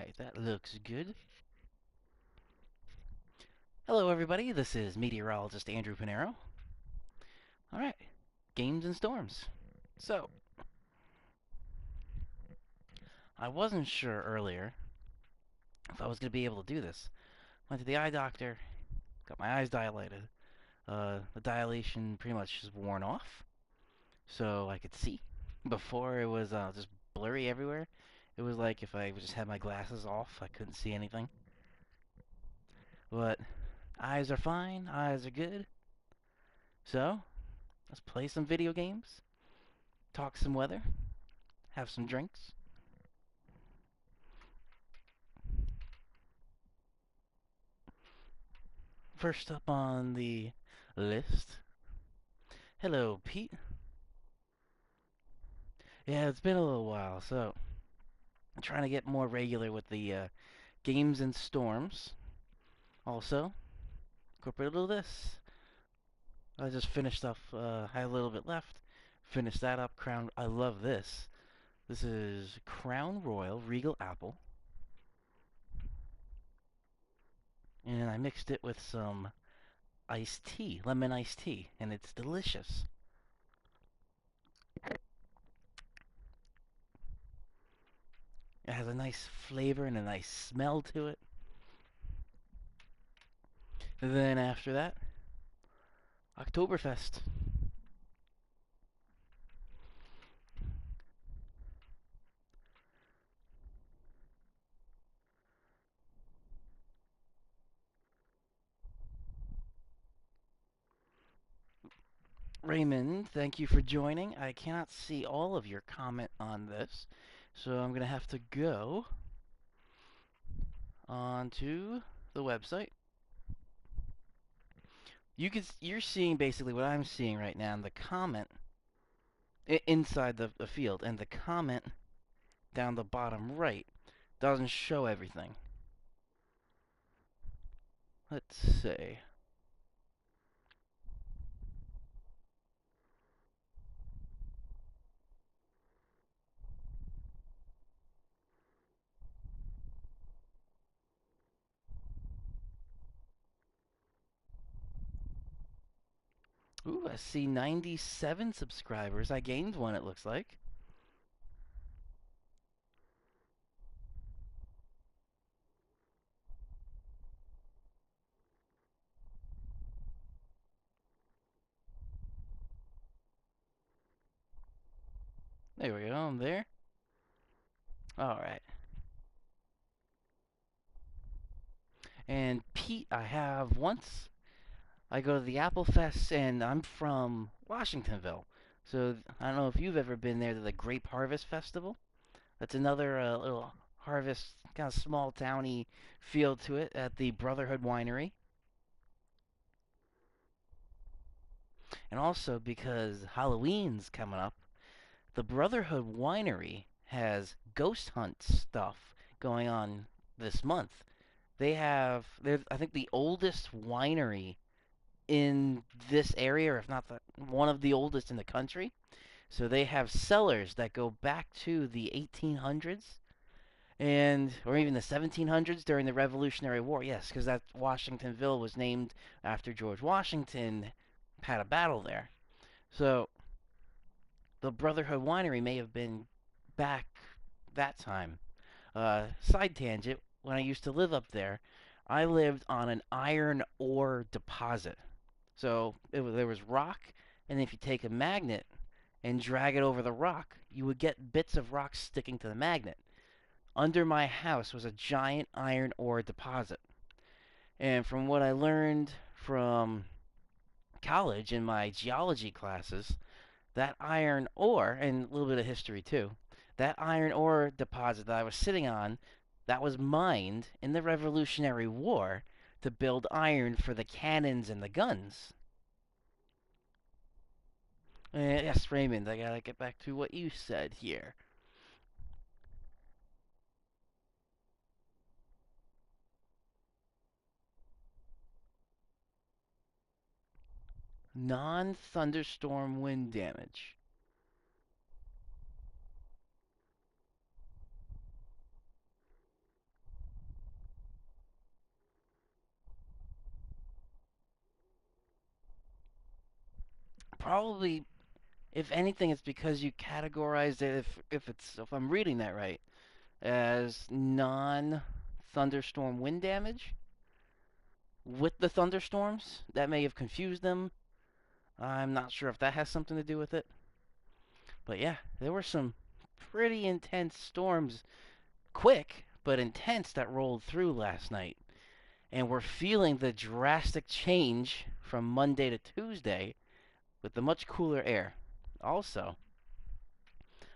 Alright, that looks good. Hello, everybody. This is meteorologist Andrew Pinero. Alright, games and storms. So, I wasn't sure earlier if I was going to be able to do this. Went to the eye doctor, got my eyes dilated. The dilation pretty much is worn off, so I could see. Before it was just blurry everywhere. It was like if I just had my glasses off, I couldn't see anything. But eyes are fine, eyes are good. So, let's play some video games, talk some weather, have some drinks. First up on the list. Hello, Pete. Yeah, it's been a little while, so I'm trying to get more regular with the games and storms. Also, incorporate a little of this. I just finished up, had a little bit left. Finished that up. Crown. I love this. This is Crown Royal Regal Apple. And I mixed it with some iced tea, lemon iced tea, and it's delicious. It has a nice flavor and a nice smell to it. And then after that, Oktoberfest. Raymond, thank you for joining. I cannot see all of your comment on this, so I'm going to have to go onto the website. You're seeing basically what I'm seeing right now in the comment inside the field, and the comment down the bottom right doesn't show everything. Let's see. Ooh, I see 97 subscribers. I gained one, it looks like. There we go, I'm there. Alright. And Pete, I have once. I go to the Apple Fest, and I'm from Washingtonville. So I don't know if you've ever been there to the Grape Harvest Festival. That's another little harvest, kind of small towny feel to it at the Brotherhood Winery. And also because Halloween's coming up, the Brotherhood Winery has ghost hunt stuff going on this month. They're I think the oldest winery in this area, or if not one of the oldest in the country. So they have cellars that go back to the 1800s and or even the 1700s during the Revolutionary War. Yes, because that Washingtonville was named after George Washington had a battle there. So the Brotherhood Winery may have been back that time. Side tangent, when I used to live up there, I lived on an iron ore deposit. So there was rock, and if you take a magnet and drag it over the rock, you would get bits of rock sticking to the magnet. Under my house was a giant iron ore deposit. And from what I learned from college in my geology classes, that iron ore, and a little bit of history too, that iron ore deposit that I was sitting on, that was mined in the Revolutionary War to build iron for the cannons and the guns. Yes, Raymond, I gotta get back to what you said here. Non thunderstorm wind damage. Probably, if anything, it's because you categorized it, if I'm reading that right, as non-thunderstorm wind damage with the thunderstorms. That may have confused them. I'm not sure if that has something to do with it. But yeah, there were some pretty intense storms, quick but intense, that rolled through last night. And we're feeling the drastic change from Monday to Tuesday with the much cooler air. Also,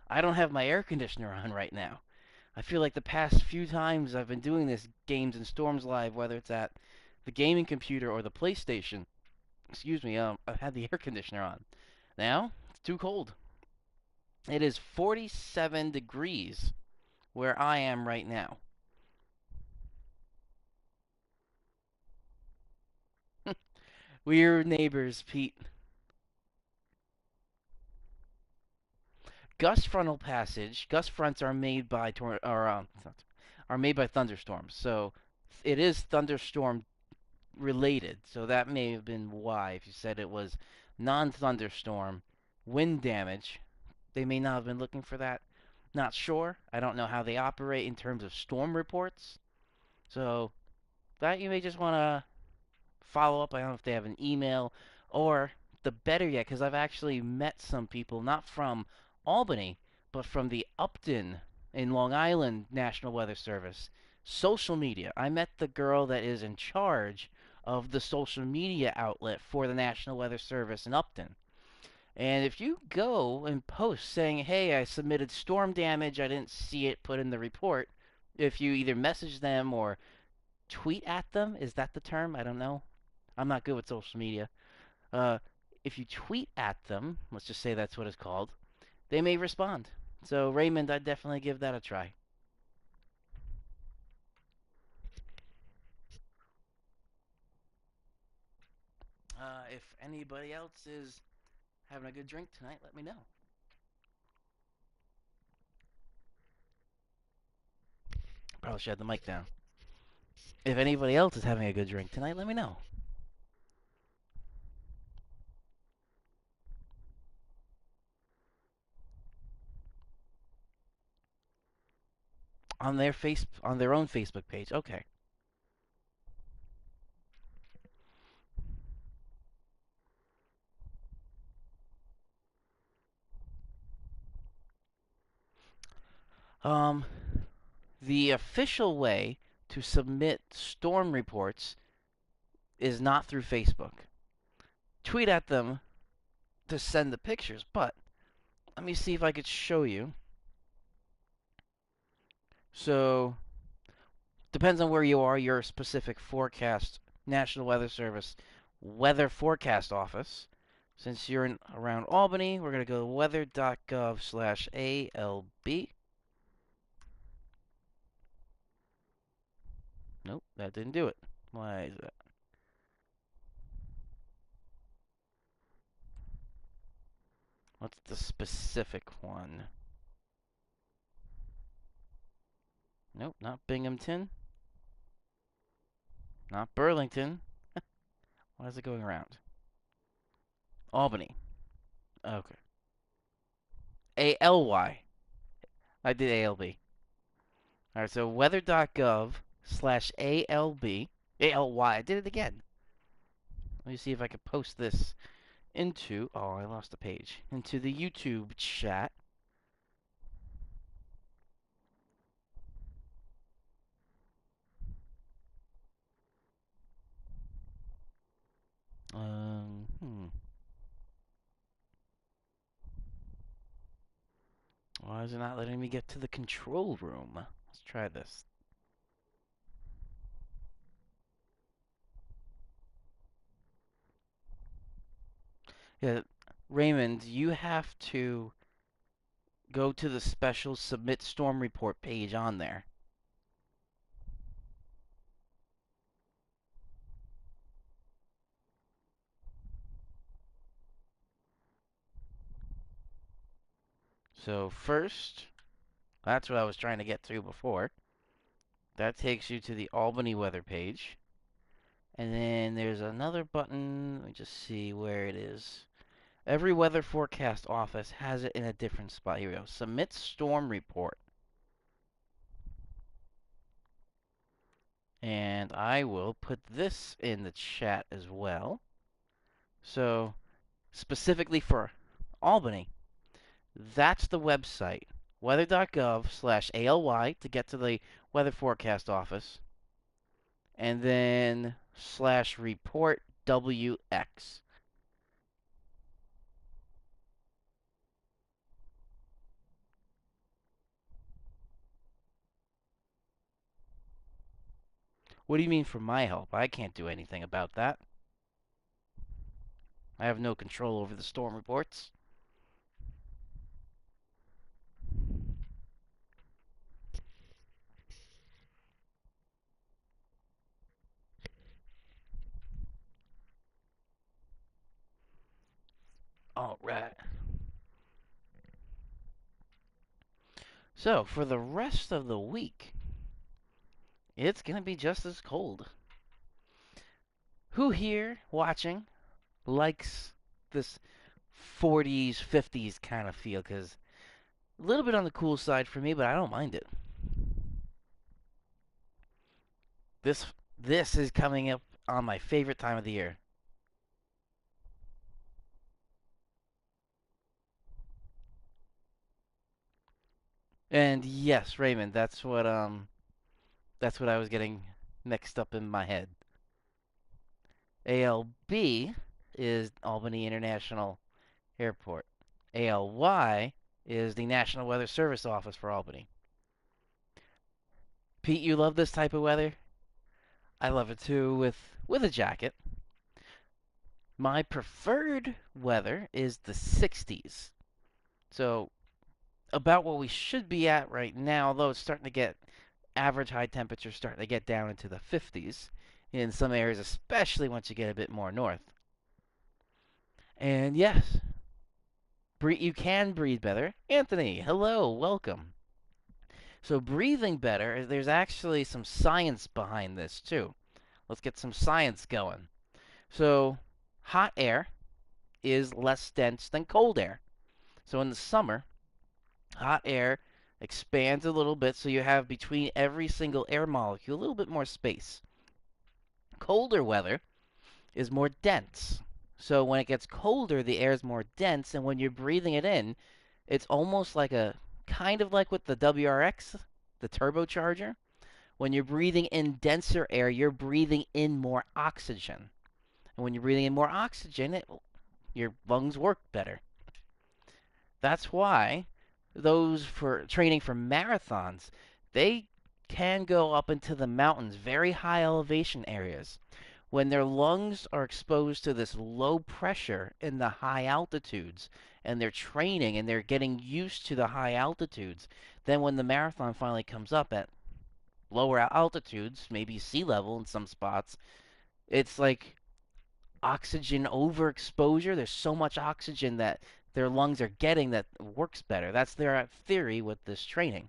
I don't have my air conditioner on right now. I feel like the past few times I've been doing this Games and Storms Live, whether it's at the gaming computer or the PlayStation, excuse me, I've had the air conditioner on. Now, it's too cold. It is 47 degrees where I am right now. We're neighbors, Pete. Gust frontal passage. Gust fronts are made by are made by thunderstorms. So it is thunderstorm related. So that may have been why. If you said it was non-thunderstorm wind damage, they may not have been looking for that. Not sure. I don't know how they operate in terms of storm reports. So that you may just want to follow up. I don't know if they have an email, or the better yet, because I've actually met some people, not from Albany, but from the Upton in Long Island National Weather Service. Social media. I met the girl that is in charge of the social media outlet for the National Weather Service in Upton. And if you go and post saying, hey, I submitted storm damage, I didn't see it put in the report, if you either message them or tweet at them, is that the term? I don't know. I'm not good with social media. Uh, if you tweet at them, let's just say that's what it's called, they may respond. So, Raymond, I'd definitely give that a try. If anybody else is having a good drink tonight, let me know. Probably should have the mic down. If anybody else is having a good drink tonight, let me know. On their own Facebook page. Okay. Um, the official way to submit storm reports is not through Facebook. Tweet at them to send the pictures, but let me see if I could show you. So, depends on where you are, your specific forecast, National Weather Service weather forecast office. Since you're in around Albany, we're going to go to weather.gov/ALB. Nope, that didn't do it. Why is that? What's the specific one? Nope, not Binghamton. Not Burlington. Why is it going around? Albany. Okay. ALY. I did ALB. Alright, so weather.gov/ALB. ALY. I did it again. Let me see if I can post this into. Oh, I lost the page. Into the YouTube chat. Hmm. Why is it not letting me get to the control room? Let's try this. Yeah, Raymond, you have to go to the special submit storm report page on there. So first, that's what I was trying to get to before. That takes you to the Albany weather page. And then there's another button. Let me just see where it is. Every weather forecast office has it in a different spot. Here we go. Submit storm report. And I will put this in the chat as well. So, specifically for Albany, that's the website. weather.gov/ALY to get to the weather forecast office. And then /report WX. What do you mean for my help? I can't do anything about that. I have no control over the storm reports. All right. So, for the rest of the week, it's going to be just as cold. Who here watching likes this 40s, 50s kind of feel? Because a little bit on the cool side for me, but I don't mind it. This this is coming up on my favorite time of the year. And yes, Raymond, that's what I was getting mixed up in my head. ALB is Albany International Airport. ALY is the National Weather Service Office for Albany. Pete, you love this type of weather? I love it too with a jacket. My preferred weather is the 60s. So about what we should be at right now, although it's starting to get average high temperatures starting to get down into the 50s in some areas, especially once you get a bit more north. And yes, you can breathe better. Anthony, hello, welcome. So breathing better, there's actually some science behind this too. Let's get some science going. So hot air is less dense than cold air. So in the summer, hot air expands a little bit, so you have between every single air molecule a little bit more space. Colder weather is more dense. So when it gets colder, the air is more dense, and when you're breathing it in, it's almost like a kind of like with the WRX, the turbocharger. When you're breathing in denser air, you're breathing in more oxygen. And when you're breathing in more oxygen, your lungs work better. That's why those for training for marathons, they can go up into the mountains, very high elevation areas. When their lungs are exposed to this low pressure in the high altitudes and they're training and they're getting used to the high altitudes, then when the marathon finally comes up at lower altitudes, maybe sea level in some spots, it's like oxygen overexposure. There's so much oxygen that their lungs are getting that works better. That's their theory with this training.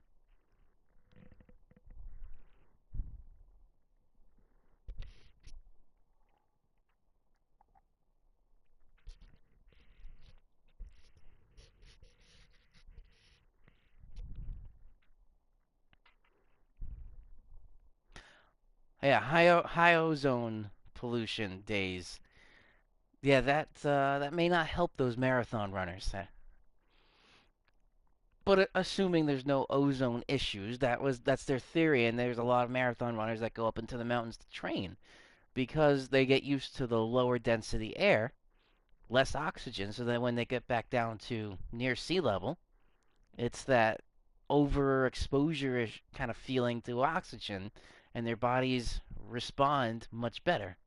Yeah, high ozone pollution days. Yeah, that may not help those marathon runners. But assuming there's no ozone issues, that's their theory, and there's a lot of marathon runners that go up into the mountains to train because they get used to the lower density air, less oxygen, so that when they get back down to near sea level, it's that overexposure kind of feeling to oxygen, and their bodies respond much better.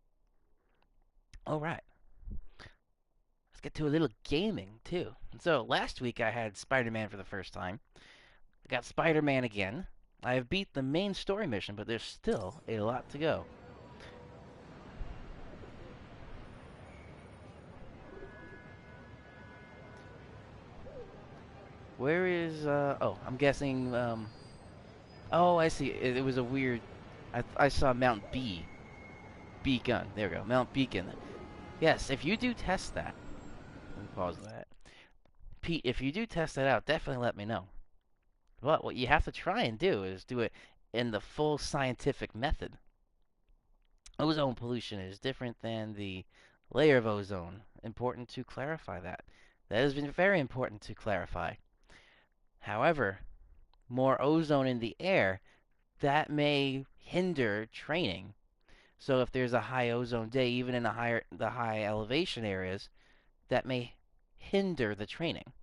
All right, let's get to a little gaming too. So last week I had Spider-Man for the first time. I got Spider-Man again. I have beat the main story mission, but there's still a lot to go. Where is, oh, I'm guessing, oh, I see. It was a weird, I saw Mount B. Beacon. There we go. Mount Beacon. Yes, if you do test that, Pause that. Pete, if you do test that out, definitely let me know. But what you have to try and do is do it in the full scientific method. Ozone pollution is different than the layer of ozone. Important to clarify that. That has been very important to clarify. However, more ozone in the air, that may hinder training. So if there's a high ozone day, even in the high elevation areas, that may hinder the training.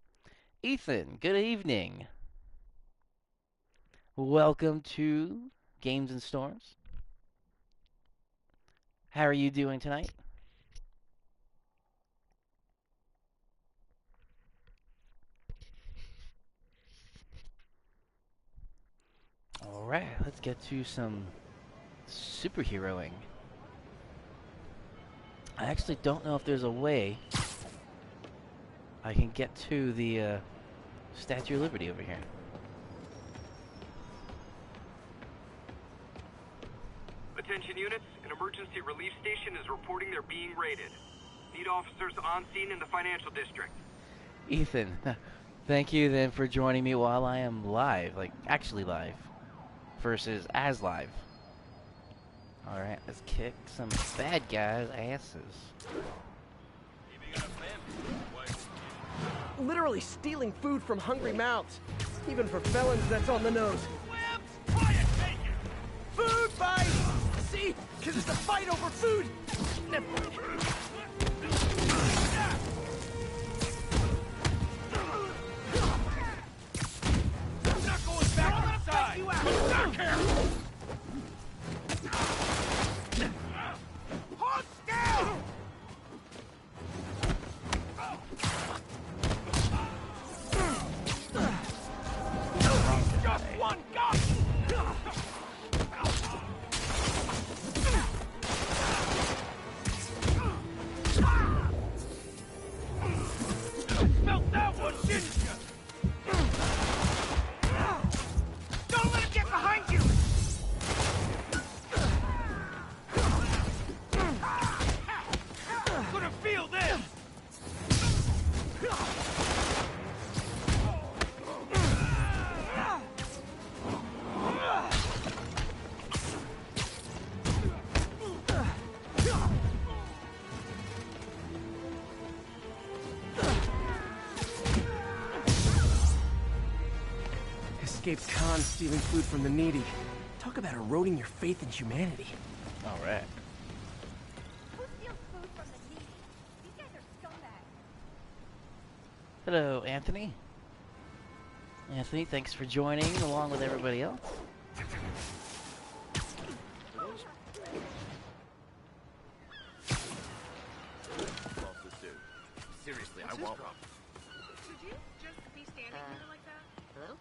Ethan, good evening. Welcome to Games and Storms. How are you doing tonight? Alright, let's get to some superheroing. I actually don't know if there's a way I can get to the Statue of Liberty over here. Attention units, an emergency relief station is reporting they're being raided. Need officers on scene in the financial district. Ethan, thank you then for joining me while I am live, like actually live, versus as live. Alright, let's kick some bad guys' asses. Literally stealing food from hungry mouths. Even for felons, that's on the nose. Food fight! See? Because it's a fight over food! I'm not going back inside! Back here! Hold still! Just one gun! Felt that one, didn't you? Don't let him get behind you! Gonna feel this! Escaped cons stealing food from the needy. Talk about eroding your faith in humanity. Alright. Who steals food from the needy? These guys are scumbags. Hello, Anthony. Anthony, thanks for joining along with everybody else. Seriously, I want one. Should you just be standing there like that? Hello?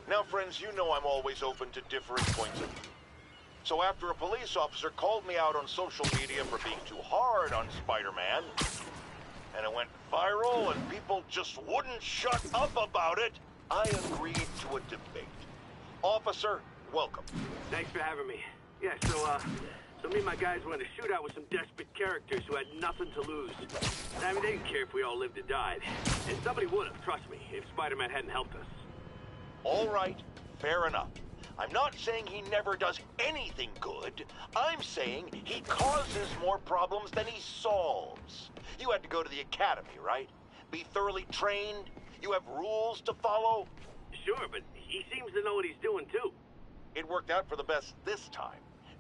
Now, friends, you know I'm always open to differing points of view. So after a police officer called me out on social media for being too hard on Spider-Man, and it went viral and people just wouldn't shut up about it, I agreed to a debate. Officer, welcome. Thanks for having me. Yeah, so me and my guys went in a shootout with some desperate characters who had nothing to lose. I mean, they didn't care if we all lived or died. And somebody would have, trust me, if Spider-Man hadn't helped us. All right, fair enough. I'm not saying he never does anything good. I'm saying he causes more problems than he solves. You had to go to the academy, right? Be thoroughly trained? You have rules to follow? Sure, but he seems to know what he's doing, too. It worked out for the best this time.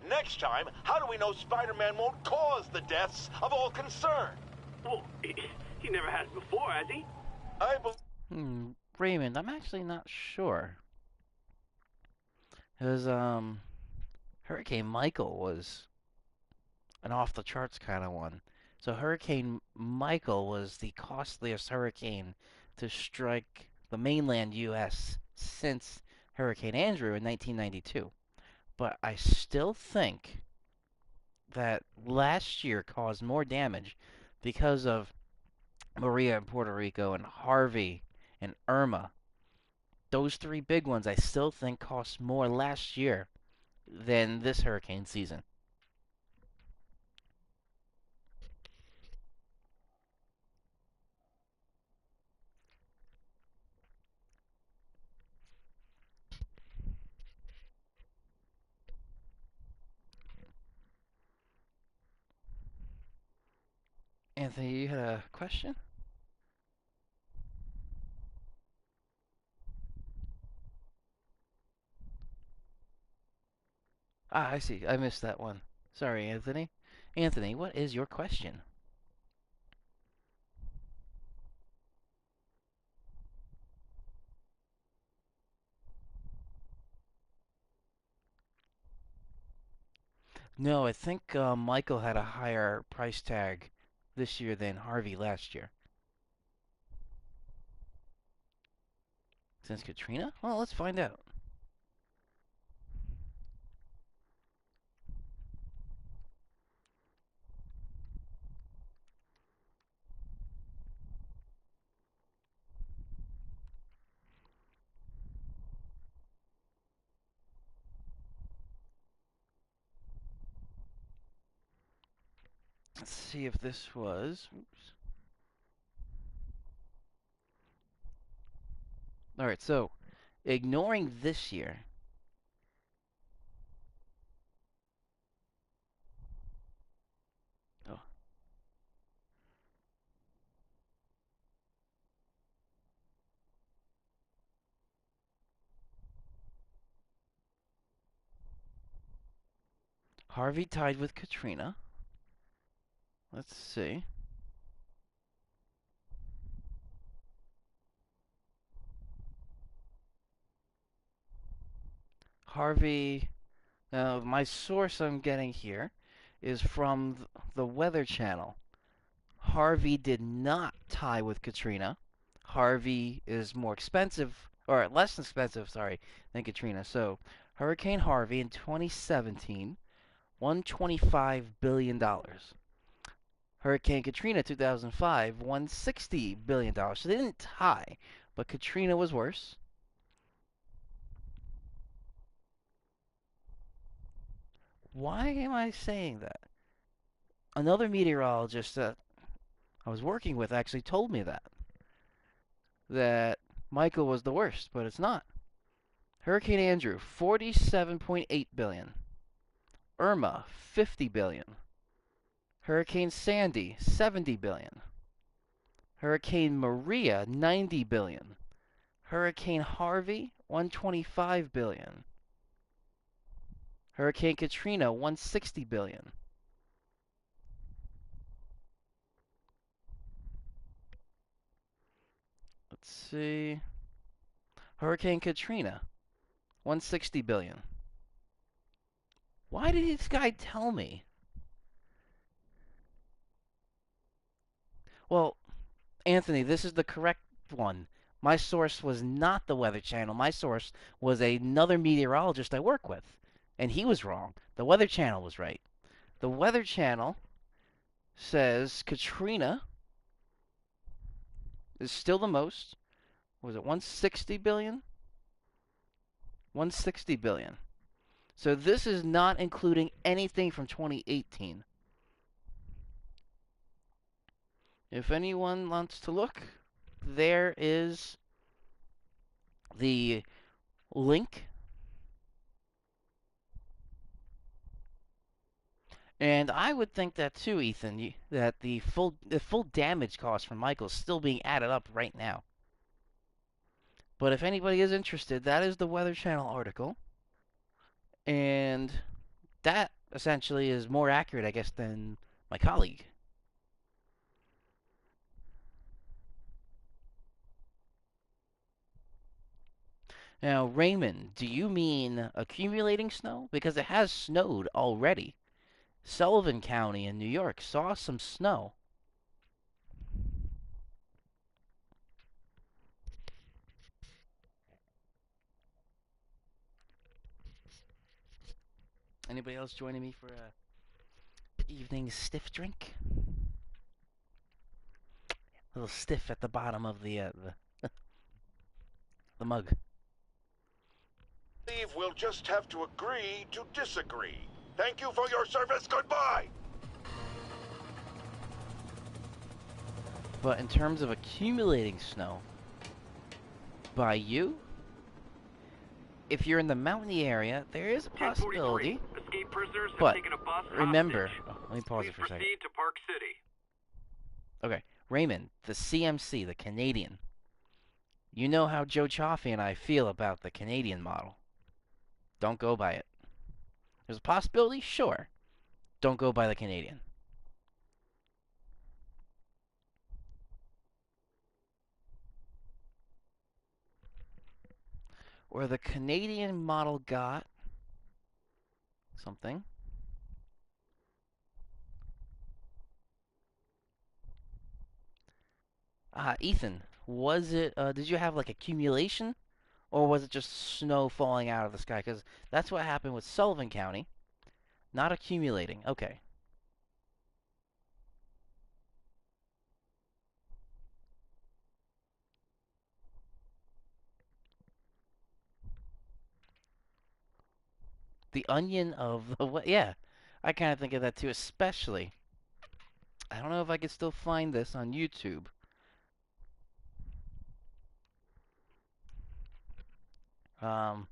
Next time, how do we know Spider-Man won't cause the deaths of all concerned? Well, he never has before, has he? I believe... Raymond, I'm actually not sure. Because, Hurricane Michael was an off-the-charts kind of one. So Hurricane Michael was the costliest hurricane to strike the mainland U.S. since Hurricane Andrew in 1992. But I still think that last year caused more damage because of Maria in Puerto Rico and Harvey and Irma. Those three big ones I still think cost more last year than this hurricane season. Anthony, you had a question? Ah, I see. I missed that one. Sorry, Anthony. Anthony, what is your question? No, I think Michael had a higher price tag this year than Harvey last year. Since Katrina? Well, let's find out. Let's see if this was. Oops. All right, so ignoring this year, oh, Harvey tied with Katrina. Let's see. Harvey, my source I'm getting here is from the Weather Channel. Harvey did not tie with Katrina. Harvey is more expensive, or less expensive, sorry, than Katrina. So, Hurricane Harvey in 2017, $125 billion. Hurricane Katrina 2005, $160 billion. So they didn't tie, but Katrina was worse. Why am I saying that? Another meteorologist that I was working with actually told me that Michael was the worst, but it's not. Hurricane Andrew, 47.8 billion. Irma, 50 billion. Hurricane Sandy, 70 billion. Hurricane Maria, 90 billion. Hurricane Harvey, 125 billion. Hurricane Katrina, 160 billion. Let's see. Hurricane Katrina, 160 billion. Why did this guy tell me? Well, Anthony, this is the correct one. My source was not the Weather Channel. My source was another meteorologist I work with. And he was wrong. The Weather Channel was right. The Weather Channel says Katrina is still the most. Was it 160 billion? 160 billion. So this is not including anything from 2018. If anyone wants to look, there is the link. And I would think that too, Ethan, that the full damage cost from Michael is still being added up right now. But if anybody is interested, that is the Weather Channel article. And that essentially is more accurate, I guess, than my colleague. Now, Raymond, do you mean accumulating snow? Because it has snowed already. Sullivan County in New York saw some snow. Anybody else joining me for a evening stiff drink? A little stiff at the bottom of the the mug. Steve, we'll just have to agree to disagree. Thank you for your service. Goodbye. But in terms of accumulating snow, by you, if you're in the mountainy area, there is a possibility. Escape prisoners have But taken a bus remember, hostage. let me pause it for a second. Proceed to Park City. Okay, Raymond, the CMC, the Canadian. You know how Joe Chaffee and I feel about the Canadian model. Don't go by it. There's a possibility, sure. Don't go by the Canadian. Or the Canadian model got something. Ethan, was it, did you have like accumulation? Or was it just snow falling out of the sky? Because that's what happened with Sullivan County. Not accumulating. Okay. The onion of the what? Yeah. I kind of think of that too, especially. I don't know if I can still find this on YouTube. Um,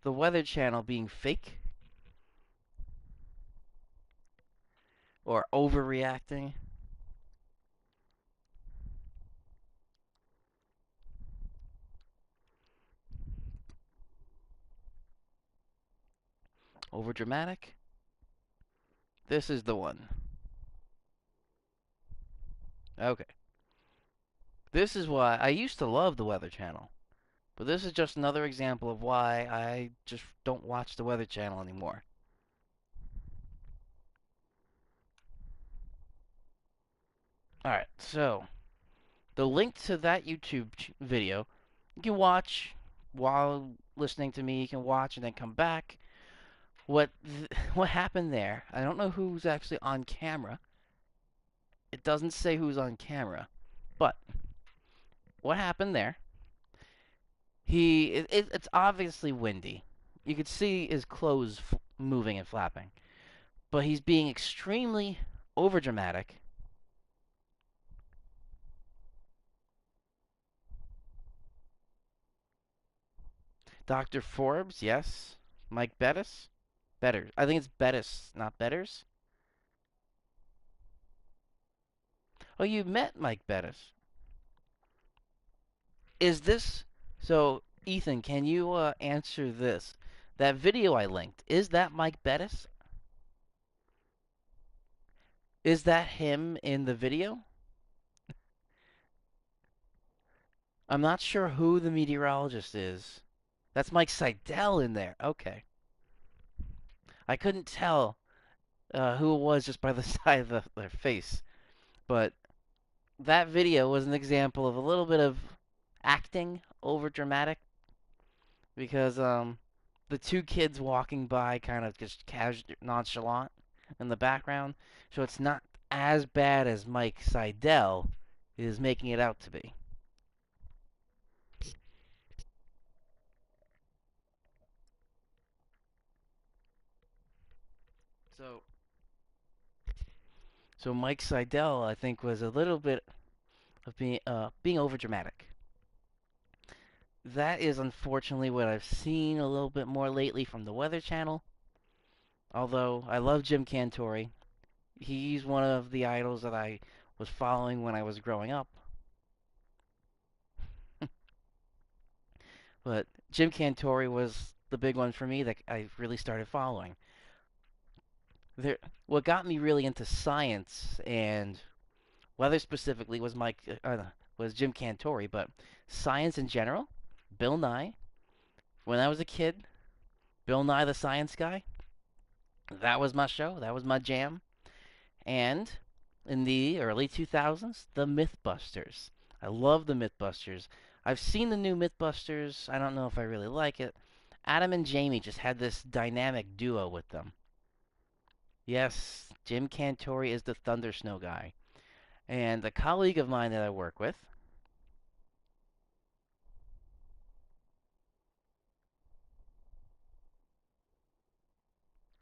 the Weather Channel being fake or overreacting. Overdramatic. This is the one. Okay. This is why I used to love the Weather Channel. But this is just another example of why I just don't watch the Weather Channel anymore. Alright, so the link to that YouTube video, you can watch while listening to me. You can watch and then come back. What happened there? I don't know who's actually on camera. It doesn't say who's on camera, but what happened there? It's obviously windy. You could see his clothes moving and flapping, but he's being extremely overdramatic. Dr. Forbes, yes. Mike Bettis? Better. I think it's Bettis, not Betters. Oh, you met Mike Bettis. Is this so? Ethan, can you answer this? That video I linked, is that Mike Bettis? Is that him in the video? I'm not sure who the meteorologist is. That's Mike Seidel in there. Okay. I couldn't tell who it was just by the side of their face. But that video was an example of a little bit of acting over dramatic because the two kids walking by kind of just casual nonchalant in the background, so it's not as bad as Mike Seidel is making it out to be. So so Mike Seidel I think was a little bit of being over dramatic. That is unfortunately what I've seen a little bit more lately from the Weather Channel. Although I love Jim Cantore, he's one of the idols that I was following when I was growing up. But Jim Cantore was the big one for me that I really started following. There, what got me really into science and weather specifically was Jim Cantore, but science in general, Bill Nye. When I was a kid, Bill Nye the Science Guy, that was my show, that was my jam. And in the early 2000s, the Mythbusters. I love the Mythbusters. I've seen the new Mythbusters. I don't know if I really like it. Adam and Jamie just had this dynamic duo with them. Yes, Jim Cantore is the Thunder Snow guy. And a colleague of mine that I work with.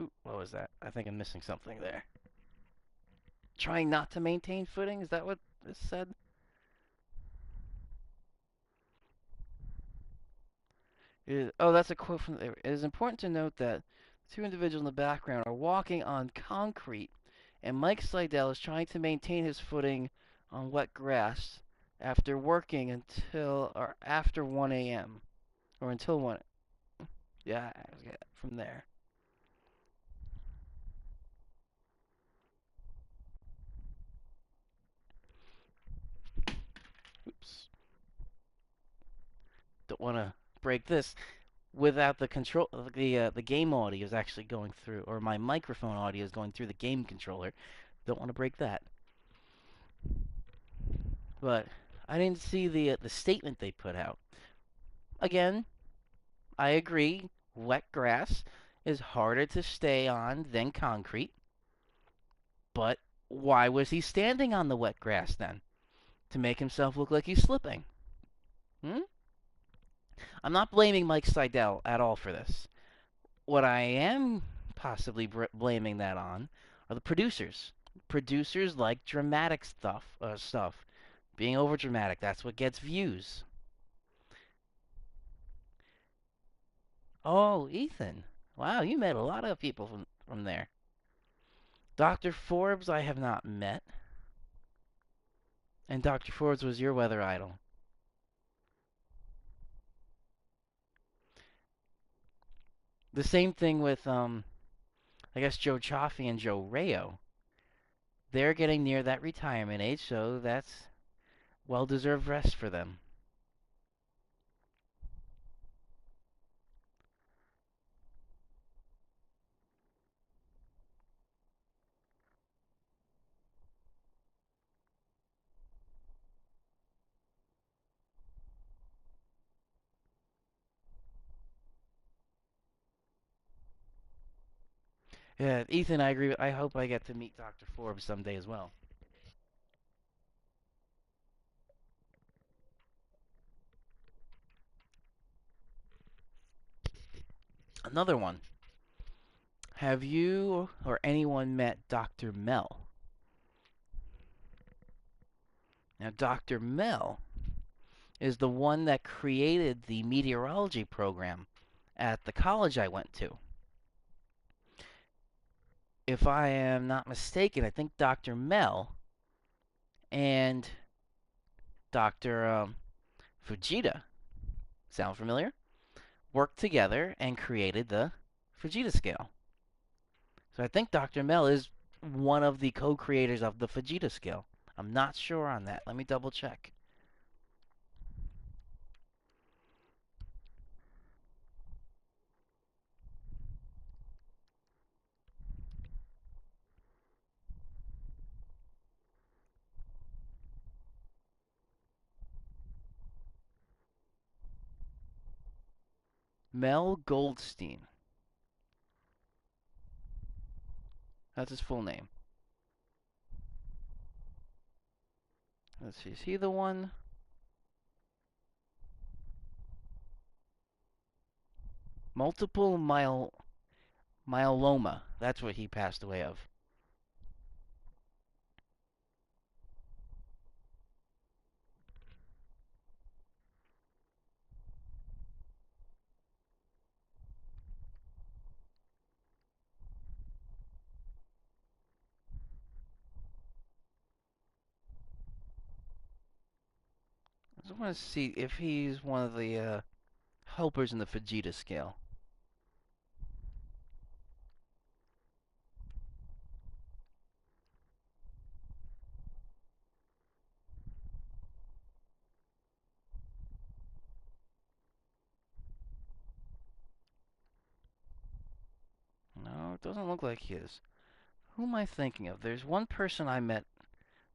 Ooh, what was that? I think I'm missing something there. Trying not to maintain footing? Is that what this said? Oh, that's a quote from. It is important to note that two individuals in the background are walking on concrete and Mike Slidell is trying to maintain his footing on wet grass after working until or after 1 a.m. or until 1. Yeah, from there. Oops. Don't want to break this without the control. The game audio is actually going through, or my microphone audio is going through the game controller. Don't want to break that. But I didn't see the statement they put out. Again, I agree. Wet grass is harder to stay on than concrete. But why was he standing on the wet grass then? To make himself look like he's slipping. I'm not blaming Mike Seidel at all for this. What I am possibly blaming that on are the producers. Producers like dramatic stuff. Being overdramatic, that's what gets views. Oh, Ethan. Wow, you met a lot of people from there. Dr. Forbes, I have not met. And Dr. Forbes was your weather idol. The same thing with, I guess, Joe Chaffee and Joe Rayo. They're getting near that retirement age, so that's well-deserved rest for them. Yeah, Ethan, I agree. I hope I get to meet Dr. Forbes someday as well. Another one. Have you or anyone met Dr. Mel? Now, Dr. Mel is the one that created the meteorology program at the college I went to. If I am not mistaken, I think Dr. Mel and Dr. Fujita, sound familiar? Worked together and created the Fujita scale. So I think Dr. Mel is one of the co-creators of the Fujita scale. I'm not sure on that. Let me double check. Mel Goldstein. That's his full name. Let's see, is he the one? Multiple myeloma. That's what he passed away of. I just want to see if he's one of the helpers in the Fujita scale. No, it doesn't look like he is. Who am I thinking of? There's one person I met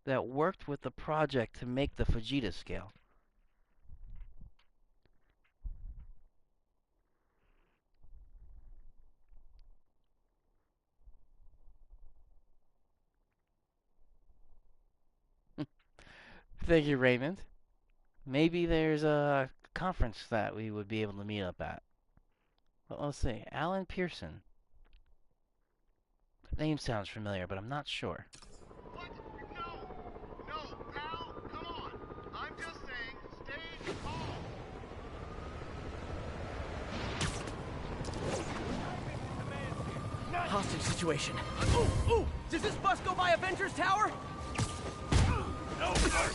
that worked with the project to make the Fujita scale. Thank you, Raymond. Maybe there's a conference that we would be able to meet up at. But let's see. Alan Pearson. The name sounds familiar, but I'm not sure. What? No! No, pal! Come on! I'm just saying, stay calm! Hostage situation. Ooh! Does this bus go by Avengers Tower? No, sir.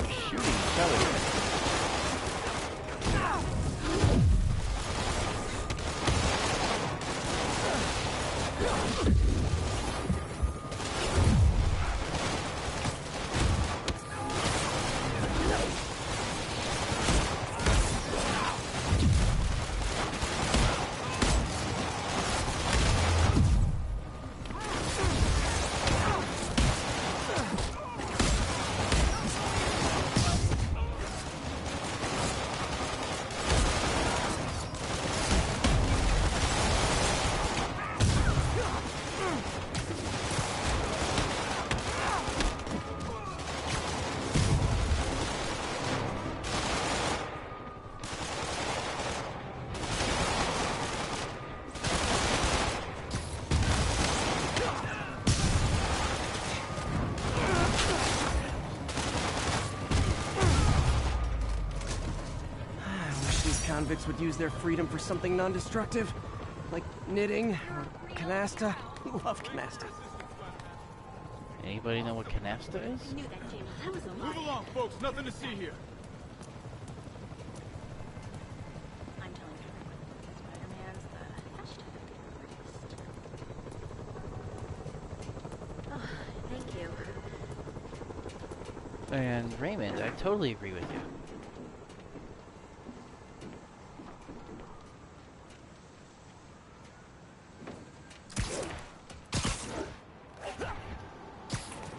Shooting each other. Convicts would use their freedom for something non-destructive, like knitting or canasta. Love canasta. Anybody know what canasta is? Knew that James. I was Move along, folks. Nothing to see here. I'm telling everyone. Spider-Man's the artist. Oh, thank you. And Raymond, I totally agree with you.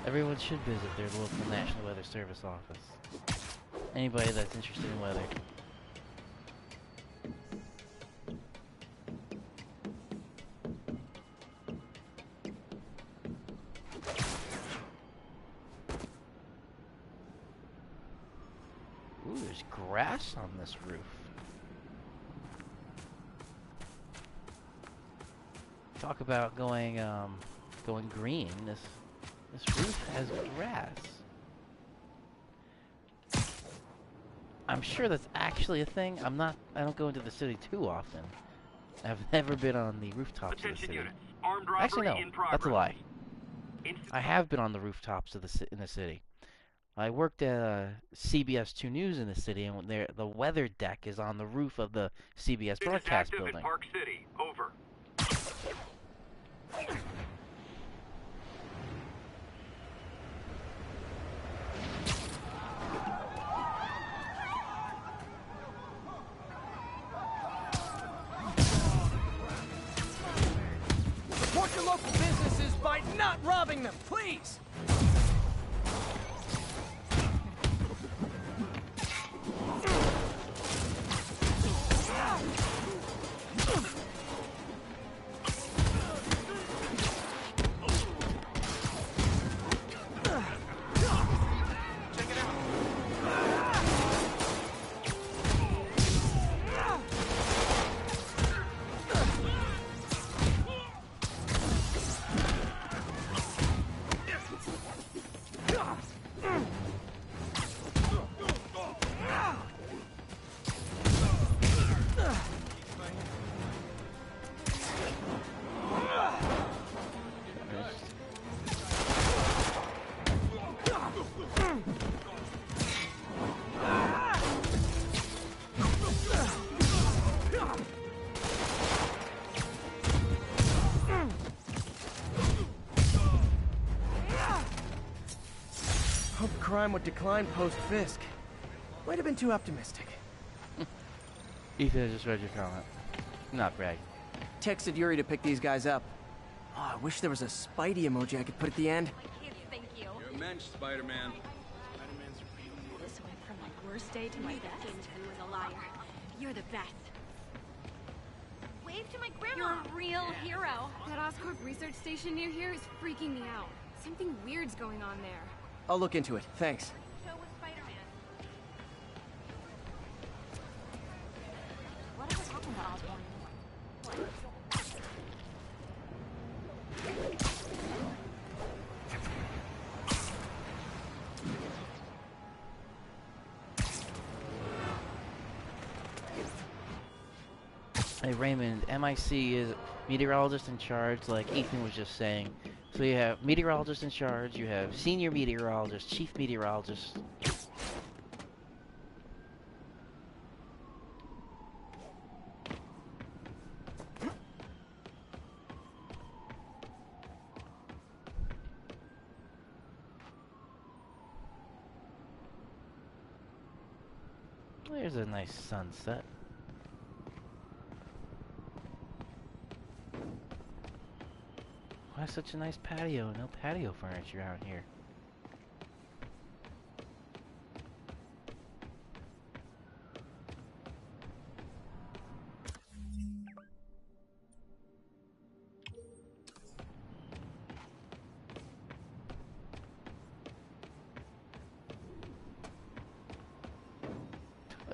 Everyone should visit their local National Weather Service office. Anybody that's interested in weather. Ooh, there's grass on this roof. Talk about going green. This roof has grass. I'm sure that's actually a thing. I don't go into the city too often. I've never been on the rooftops of the Attention city. units. Armed robbery Actually, no. in progress. That's a lie. Instant I have been on the rooftops of in the city. I worked at CBS 2 News in the city, and the weather deck is on the roof of the CBS is broadcast active building. in Park City. Over. Support your local businesses by not robbing them, please! Hoped crime would decline post-Fisk. Might have been too optimistic. Ethan, I just read your comment. Not bragging. Texted Yuri to pick these guys up. Oh, I wish there was a Spidey emoji I could put at the end. My kids, thank you. You're a mensch, Spider-Man. This went from my worst day to my best. James Gunn was a liar. You're the best. Wave to my grandma. You're a real hero. That Oscorp research station near here is freaking me out. Something weird's going on there. I'll look into it, thanks. Show with Spider-Man. What are we talking about, Osborn? What? Hey Raymond, MIC is meteorologist in charge, like Ethan was just saying. So you have meteorologist in charge, you have senior meteorologist, chief meteorologist. There's a nice sunset. Why such a nice patio? No patio furniture out here.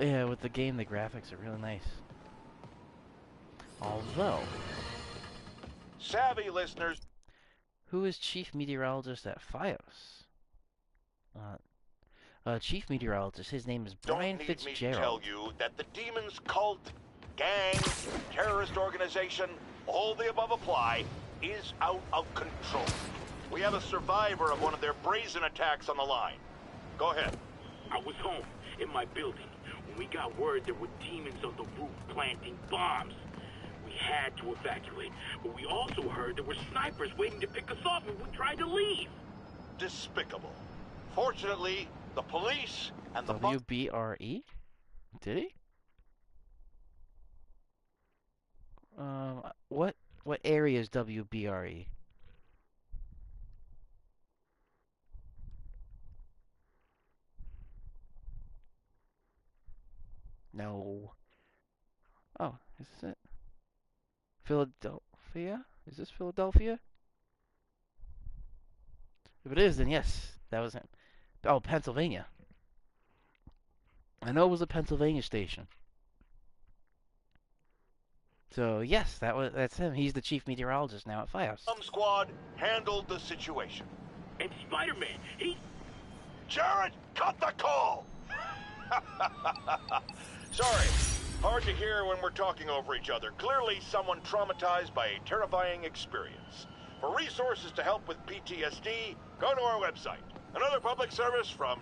Yeah, with the game, the graphics are really nice. Although, Savvy listeners, who is chief meteorologist at FiOS? Chief meteorologist, his name is Brian don't need me to tell Fitzgerald. you that the Demon's cult, gang, terrorist organization, all the above apply, is out of control. We have a survivor of one of their brazen attacks on the line. Go ahead. I was home, in my building, when we got word there were demons on the roof planting bombs. We had to evacuate, but we also heard there were snipers waiting to pick us off when we tried to leave. Despicable. Fortunately, the police and the WBRE? Did he? What area is WBRE? No. Oh, is this it? Philadelphia? Is this Philadelphia? If it is, then yes, that was it. Oh, Pennsylvania. I know it was a Pennsylvania station. So yes, that's him. He's the chief meteorologist now at FiOS. bomb squad handled the situation. And Spider-Man, he... Jared, cut the call! Sorry, hard to hear when we're talking over each other. Clearly someone traumatized by a terrifying experience. For resources to help with PTSD, go to our website. Another public service from...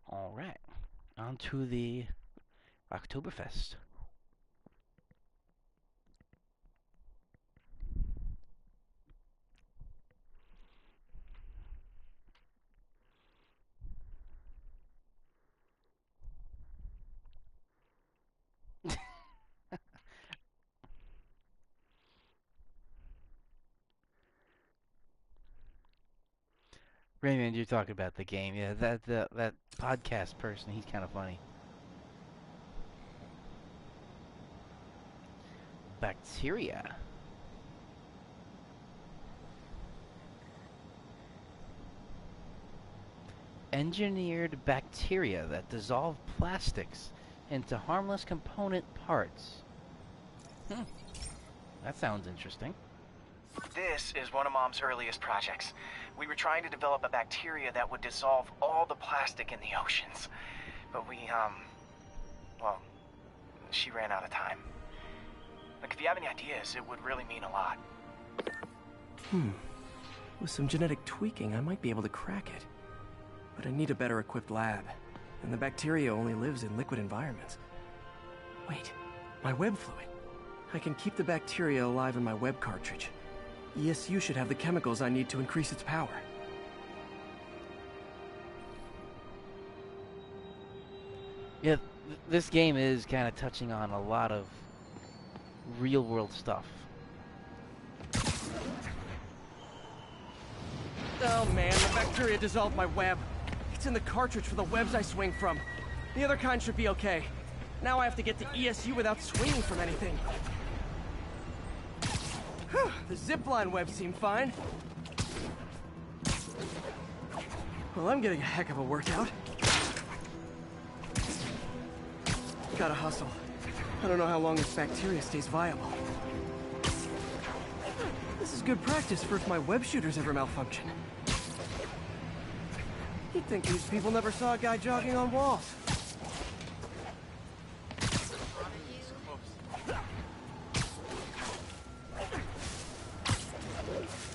All right, on to the Oktoberfest. Raymond, you're talking about the game. Yeah, that podcast person, he's kind of funny. Bacteria. Engineered bacteria that dissolve plastics into harmless component parts. That sounds interesting. This is one of Mom's earliest projects. We were trying to develop a bacteria that would dissolve all the plastic in the oceans. But well, she ran out of time. Look, if you have any ideas, it would really mean a lot. With some genetic tweaking, I might be able to crack it. But I need a better equipped lab. And the bacteria only lives in liquid environments. Wait, my web fluid. I can keep the bacteria alive in my web cartridge. ESU should have the chemicals I need to increase its power. Yeah, this game is kind of touching on a lot of real-world stuff. Oh man, the bacteria dissolved my web. It's in the cartridge for the webs I swing from. The other kind should be okay. Now I have to get to ESU without swinging from anything. Whew, the zipline webs seem fine. Well, I'm getting a heck of a workout. Gotta hustle. I don't know how long this bacteria stays viable. This is good practice for if my web shooters ever malfunction. You'd think these people never saw a guy jogging on walls.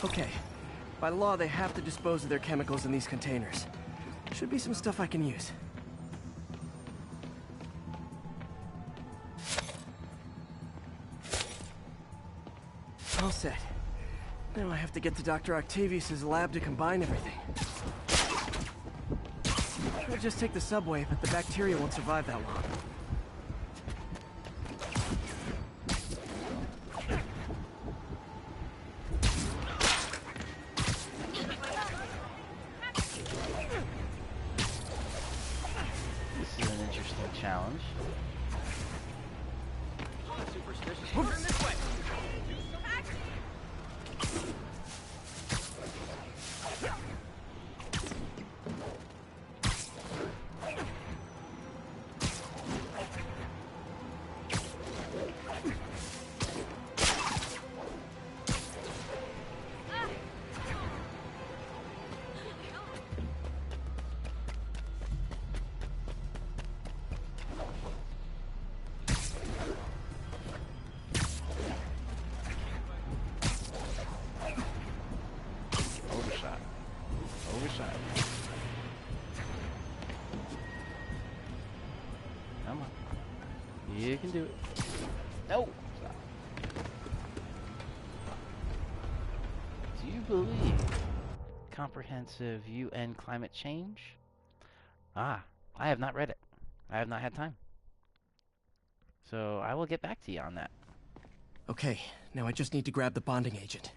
Okay. By law, they have to dispose of their chemicals in these containers. Should be some stuff I can use. All set. Now I have to get to Dr. Octavius's lab to combine everything. I'll just take the subway, but the bacteria won't survive that long. This is an interesting challenge. Turn this way. Overshot. Come on. You can do it. No! Stop. Do you believe comprehensive UN climate change? Ah, I have not read it. I have not had time. So I will get back to you on that. Okay, now I just need to grab the bonding agent.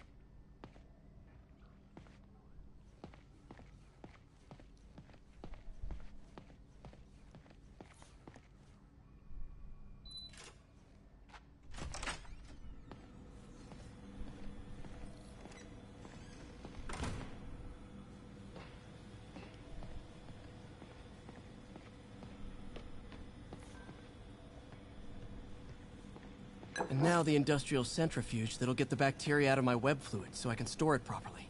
And now the industrial centrifuge that'll get the bacteria out of my web fluid so I can store it properly.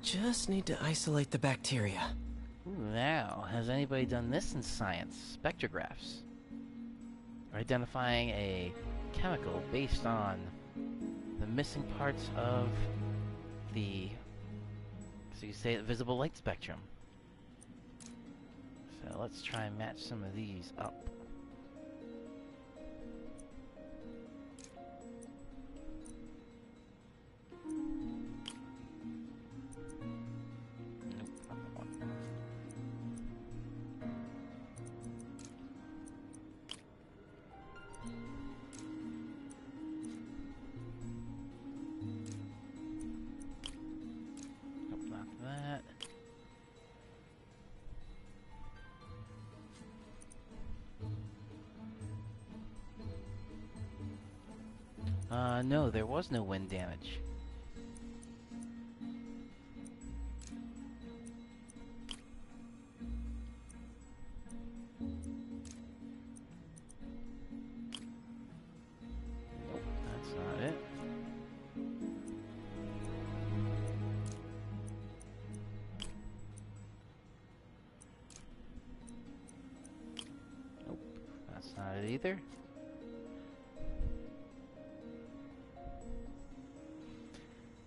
Just need to isolate the bacteria. Ooh, now, has anybody done this in science? Spectrographs. Identifying a chemical based on the missing parts of the, so you say, the visible light spectrum. So let's try and match some of these up. Nope, not that one. Nope, not that. No, there was no wind damage. Nope, that's not it. Nope, that's not it either.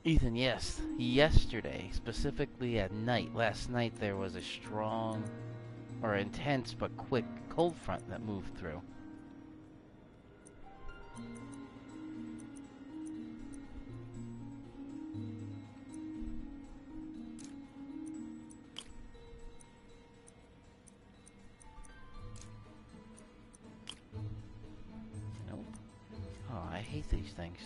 Ethan, yes. Yesterday, specifically at night, last night, there was a strong, or intense but quick cold front that moved through. Nope. Oh, I hate these things.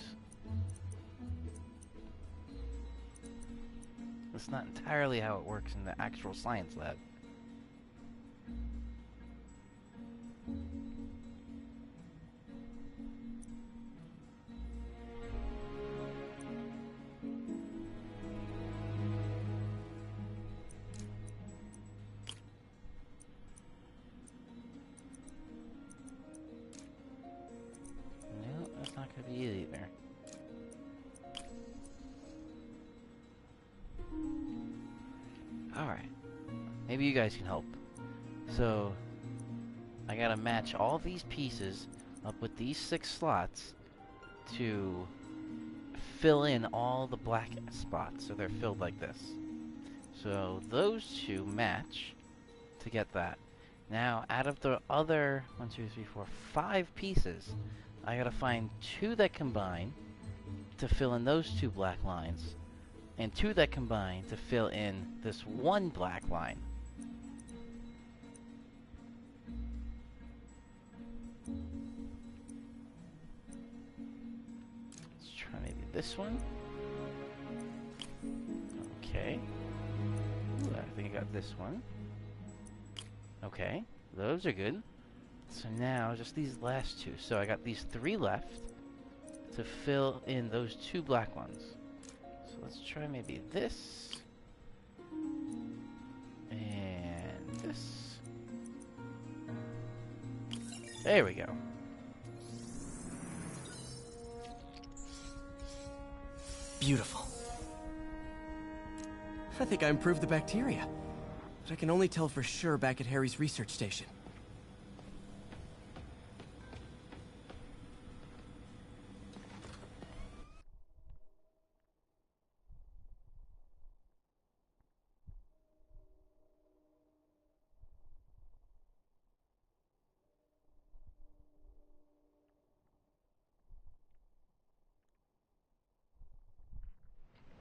That's not entirely how it works in the actual science lab. No, that's not gonna be it either. Alright. Maybe you guys can help. So, I gotta match all these pieces up with these 6 slots to fill in all the black spots so they're filled like this. So, those 2 match to get that. Now, out of the other 1, 2, 3, 4, 5 pieces, I gotta find 2 that combine to fill in those 2 black lines, and 2 that combine to fill in this 1 black line. Let's try maybe this one. Okay. Ooh, I think I got this one. Okay, those are good. So now, just these last 2. So I got these 3 left to fill in those 2 black ones. So let's try maybe this. And this. There we go. Beautiful. I think I improved the bacteria. But I can only tell for sure back at Harry's research station.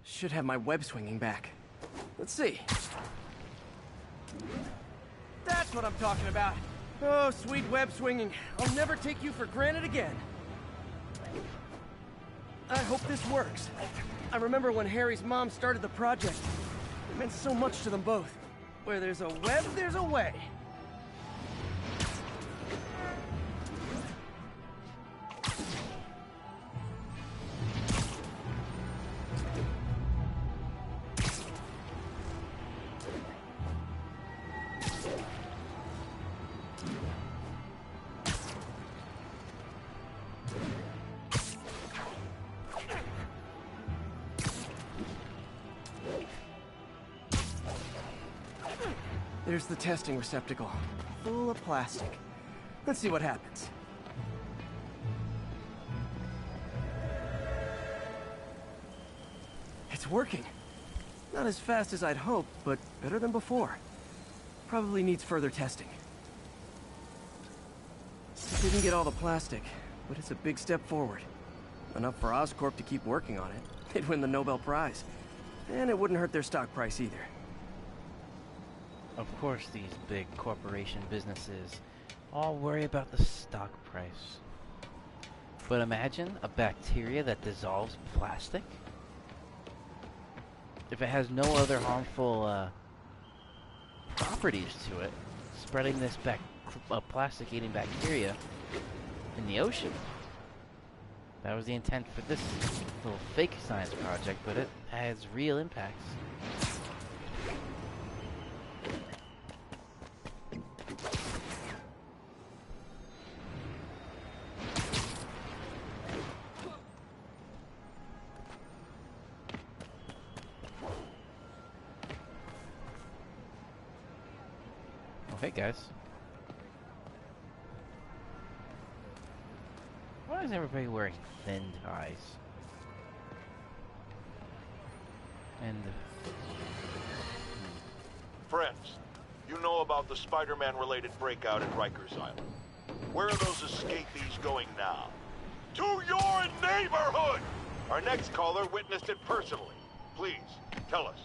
Should have my web swinging back. Let's see. That's what I'm talking about. Oh, sweet web swinging. I'll never take you for granted again. I hope this works. I remember when Harry's mom started the project. It meant so much to them both. Where there's a web, there's a way. There's the testing receptacle, full of plastic. Let's see what happens. It's working. Not as fast as I'd hoped, but better than before. Probably needs further testing. It didn't get all the plastic, but it's a big step forward. Enough for Oscorp to keep working on it. They'd win the Nobel Prize. And it wouldn't hurt their stock price either. Of course, these big corporation businesses all worry about the stock price. But imagine a bacteria that dissolves plastic. If it has no other harmful properties to it, spreading this plastic-eating bacteria in the ocean. That was the intent for this little fake science project, but it has real impacts. Hey guys. Why is everybody wearing thin ties? And Friends, you know about the Spider-Man related breakout at Rikers Island. Where are those escapees going now? To your neighborhood! Our next caller witnessed it personally. Please, tell us.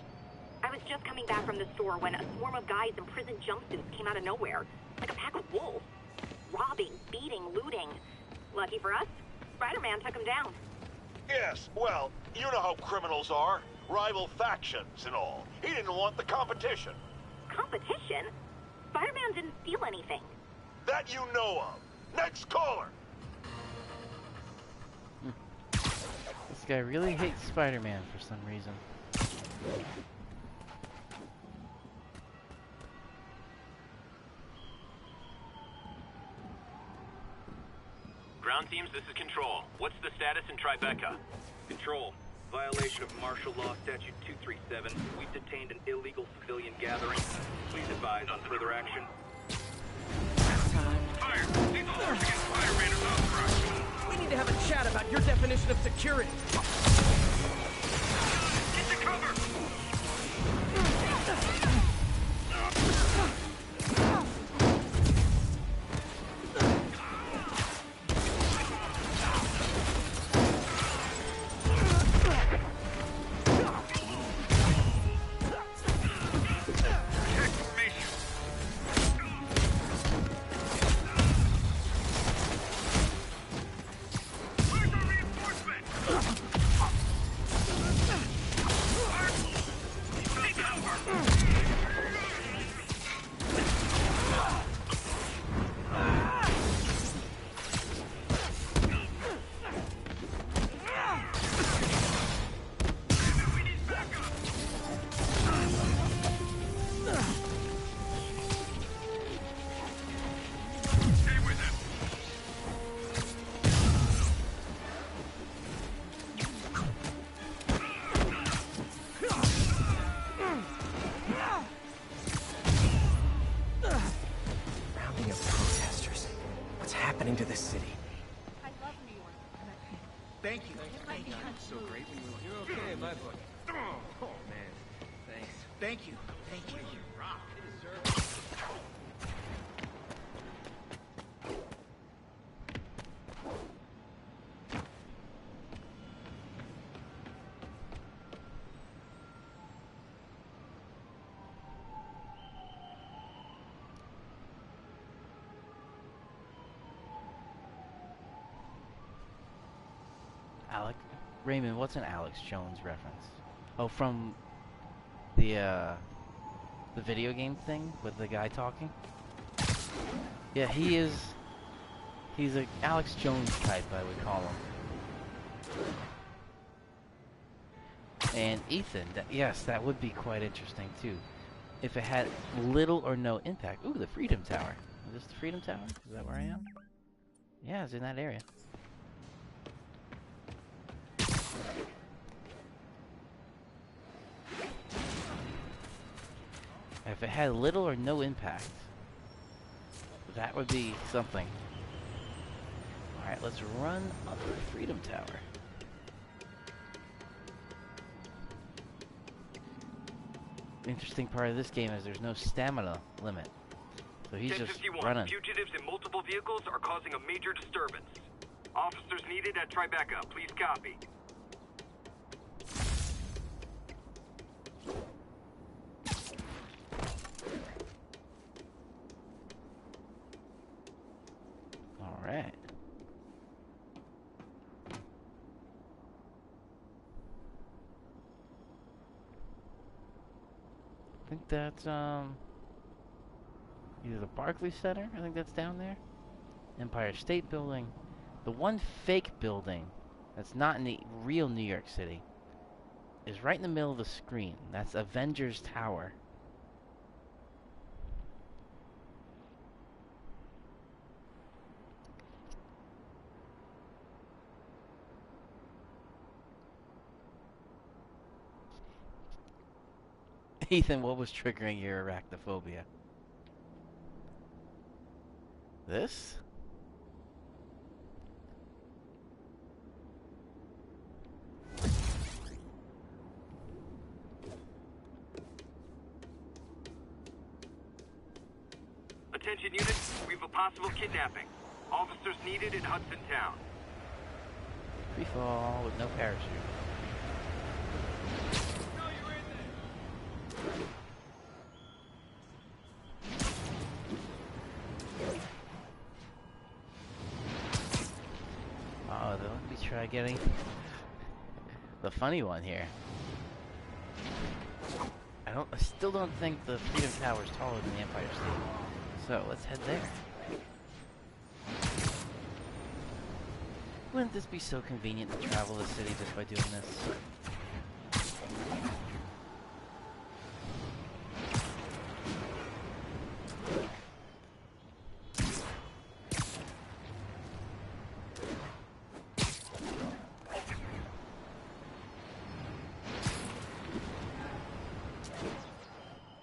I was just coming back from the store when a swarm of guys in prison jumpsuits came out of nowhere. Like a pack of wolves. Robbing, beating, looting. Lucky for us, Spider-Man took them down. Yes, well, you know how criminals are. Rival factions and all. He didn't want the competition. Competition? Spider-Man didn't steal anything. That you know of. Next caller! This guy really hates Spider-Man for some reason. Ground teams, this is Control. What's the status in Tribeca? Control. Violation of Martial Law Statute 237. We've detained an illegal civilian gathering. Please advise on further action. Fire! Lethal force against Spider-Man is authorized. We need to have a chat about your definition of security. Get to cover! To this city. I love New York. Thank you. Thank you. So great when you were... You're okay in my book. Oh, man. Thanks. Thank you. Thank you. Rock. It is, sir. Raymond, what's an Alex Jones reference? Oh, from the video game thing with the guy talking? Yeah, he's a Alex Jones type, I would call him. And Ethan, yes, that would be quite interesting too. If it had little or no impact. Ooh, the Freedom Tower. Is this the Freedom Tower? Is that where I am? Yeah, it's in that area. If it had little or no impact, that would be something. Alright, let's run up the Freedom Tower. Interesting part of this game is there's no stamina limit. So he's just running. Fugitives in multiple vehicles are causing a major disturbance. Officers needed at Tribeca. Please copy. Alright. I think that's either the Barclays Center, I think that's down there. Empire State Building. The one fake building that's not in the real New York City is right in the middle of the screen. That's Avengers Tower. Ethan, what was triggering your arachnophobia? This? Attention units, we have a possible kidnapping. Officers needed in Hudson Town. Free fall with no parachute. Oh, let me try getting the funny one here. I still don't think the Freedom Tower is taller than the Empire State. So let's head there. Wouldn't this be so convenient to travel the city just by doing this?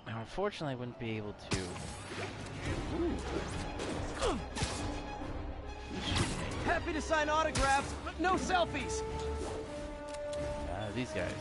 Now, unfortunately, I wouldn't be able to. Ooh. Happy to sign autographs, but no selfies! These guys.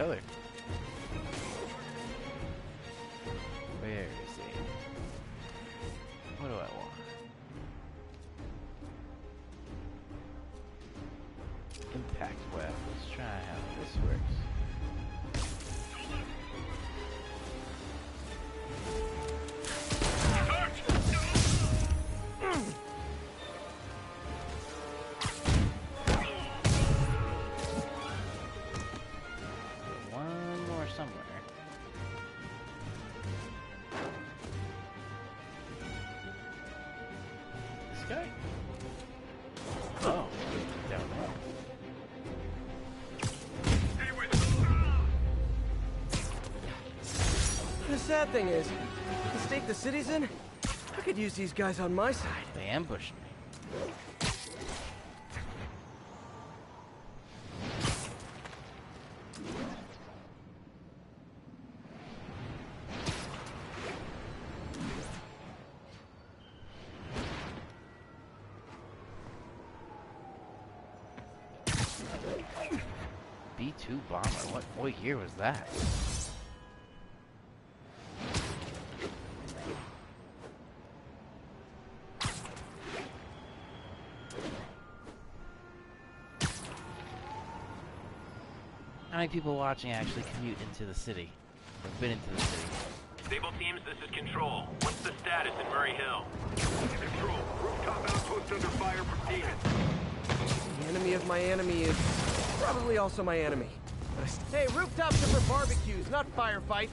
Other. Where is he? What do I want? Impact web. Let's try how this works. Oh, down there. The sad thing is, the state the city's in, I could use these guys on my side. They ambushed me. B-2 bomber. What year was that? How many people watching actually commute into the city? Or been into the city? Sable teams, this is Control. What's the status in Murray Hill? Control, rooftop outpost under fire from demons. The enemy of my enemy is probably also my enemy. Hey, rooftops are for barbecues, not firefights.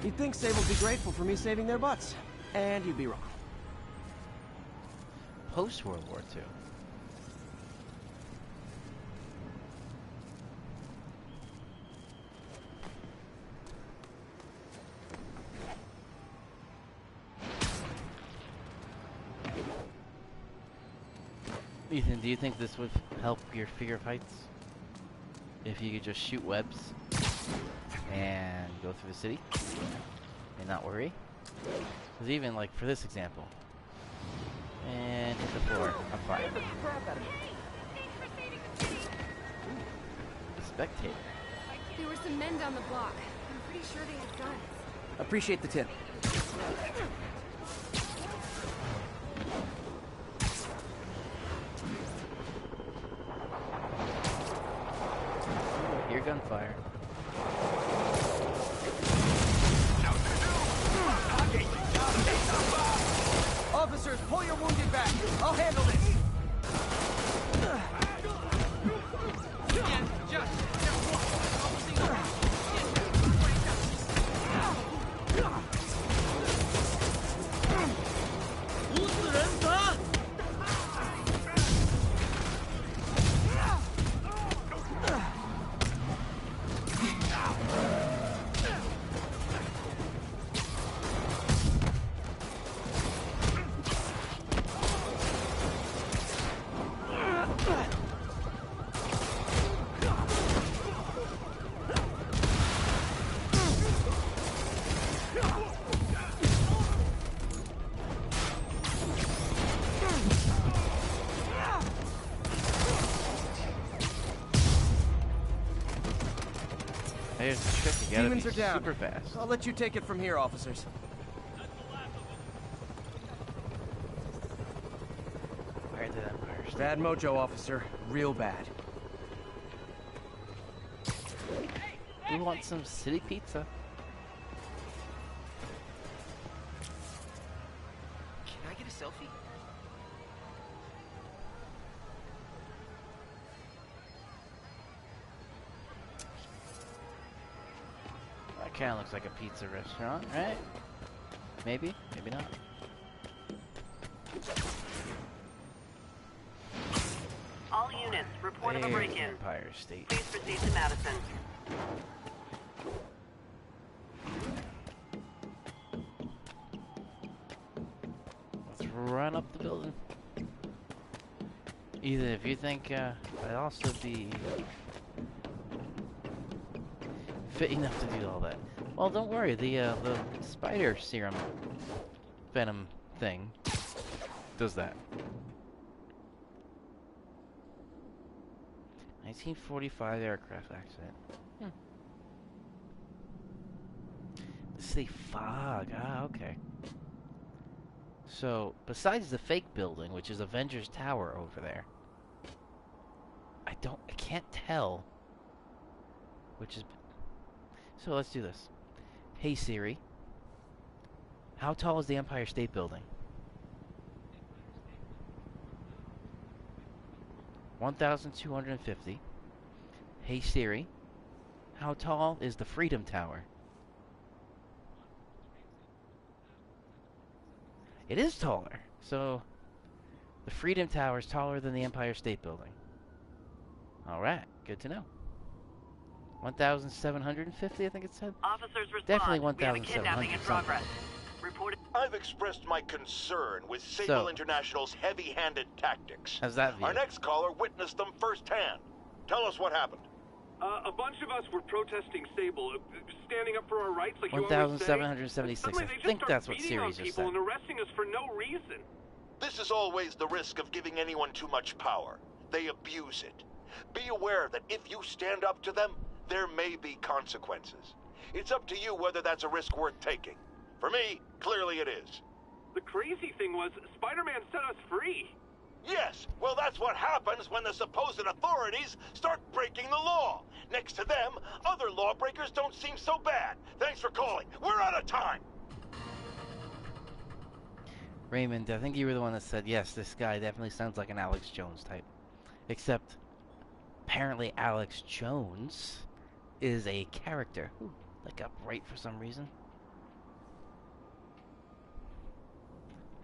You'd think Sable'd be grateful for me saving their butts. And you'd be wrong. Post-World War II. Ethan, do you think this would help your figure fights? If you could just shoot webs and go through the city and not worry? Because even like for this example, and hit the floor on fire. A spectator. There were some men down the block. I'm pretty sure they had guns. Appreciate the tip. Hear gunfire. Officers, pull your wounded back. I'll handle this. There's the trick. You gotta Demons be are down. super fast. I'll let you take it from here, officers. Where did Empire State? Bad mojo, officer. Real bad. We want some city pizza. Can I get a selfie? That kind of looks like a pizza restaurant, right? Maybe, maybe not. All units, report of a There's break-in. Empire State. Please proceed to Madison. Let's run up the building. Ethan, if you think I'd also be fit enough to do all that, well, don't worry. The spider serum venom thing does that. 1945 aircraft accident. The city fog. Ah, okay. So, besides the fake building, which is Avengers Tower over there, I can't tell which is. So let's do this. Hey Siri, how tall is the Empire State Building? 1,250. Hey Siri, how tall is the Freedom Tower? It is taller. So, the Freedom Tower is taller than the Empire State Building. Alright, good to know. 1,750, I think it said? Officers respond. Definitely We have a kidnapping 1,700 in something. progress. Reported. I've expressed my concern with Sable So- International's heavy-handed tactics. How's that view? Our next caller witnessed them firsthand. Tell us what happened. A bunch of us were protesting Sable, standing up for our rights like you always say. 1,776. Suddenly I they just think start that's what beating on Siri just people said. and arresting us for no reason. This is always the risk of giving anyone too much power. They abuse it. Be aware that if you stand up to them, there may be consequences. It's up to you whether that's a risk worth taking. For me, clearly it is. The crazy thing was, Spider-Man set us free. Yes, well that's what happens when the supposed authorities start breaking the law. Next to them, other lawbreakers don't seem so bad. Thanks for calling. We're out of time. Raymond, I think you were the one that said, yes, this guy definitely sounds like an Alex Jones type. Except, apparently Alex Jones is a character. Ooh, that got bright for some reason.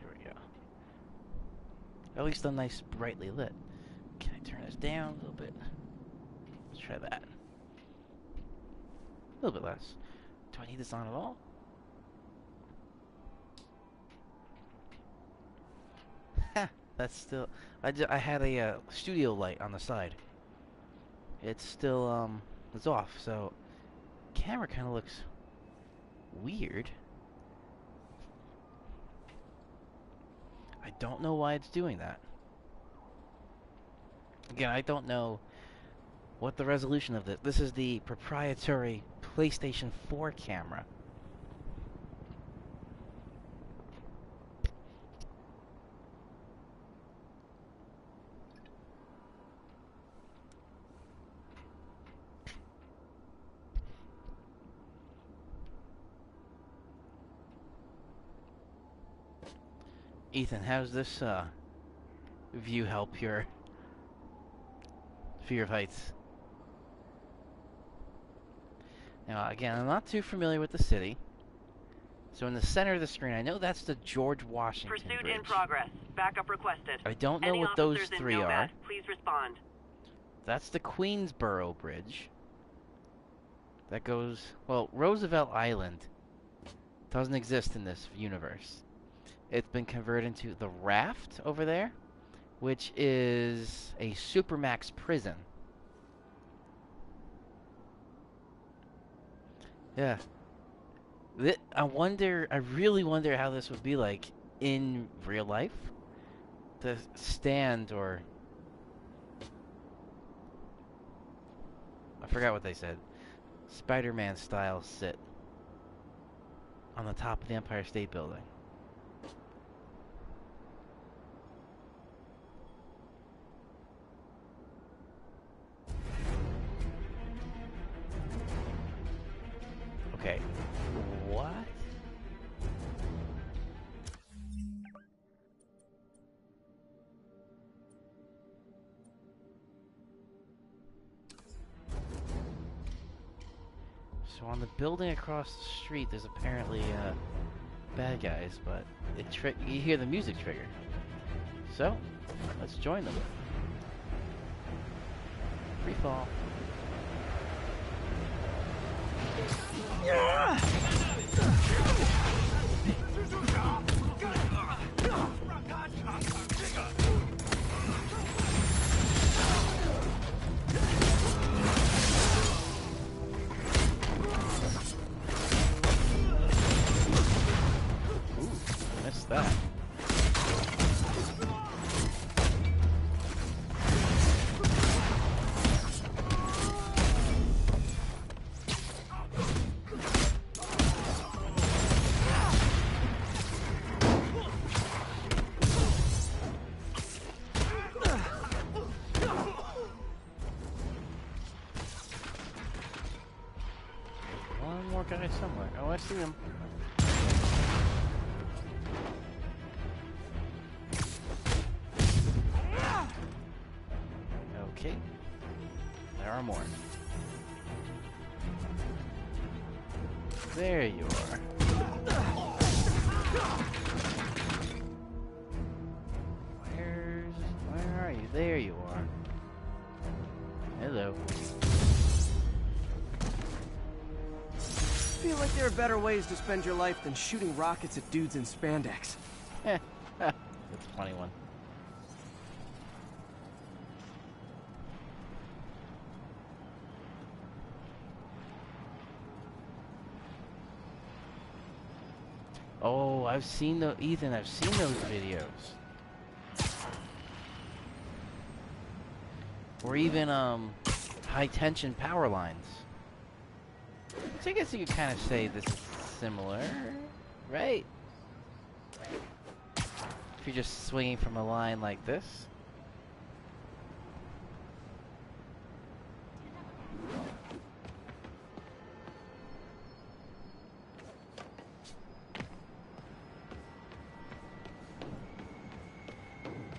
Here we go. At least a nice brightly lit. Can I turn this down a little bit? Let's try that. A little bit less. Do I need this on at all? Ha! That's still... I had a studio light on the side. It's still, it's off, so... Camera kind of looks... weird. I don't know why it's doing that. Again, I don't know what the resolution of this... This is the proprietary PlayStation 4 camera. Ethan, how's this view help your fear of heights? Now, again, I'm not too familiar with the city. So in the center of the screen, I know that's the George Washington Pursuit Bridge. in progress. Backup requested. I don't know Any what those officers in three are. Nomad, please respond. That's the Queensboro Bridge. That goes... Well, Roosevelt Island doesn't exist in this universe. It's been converted into the Raft over there, which is a Supermax prison. Yeah. I really wonder how this would be like in real life. To stand or... I forgot what they said. Spider-Man style sit on the top of the Empire State Building. Okay. What? So on the building across the street, there's apparently bad guys, but you hear the music trigger. So let's join them. Free fall. Missed that. One more guy somewhere. Oh, I see him. Okay. There are more. There you are. Where are you? There you are. Hello. I feel like there are better ways to spend your life than shooting rockets at dudes in spandex. That's a funny one. Oh, I've seen Ethan, I've seen those videos. Or even, high tension power lines. So I guess you could kind of say this is similar, right? If you're just swinging from a line like this.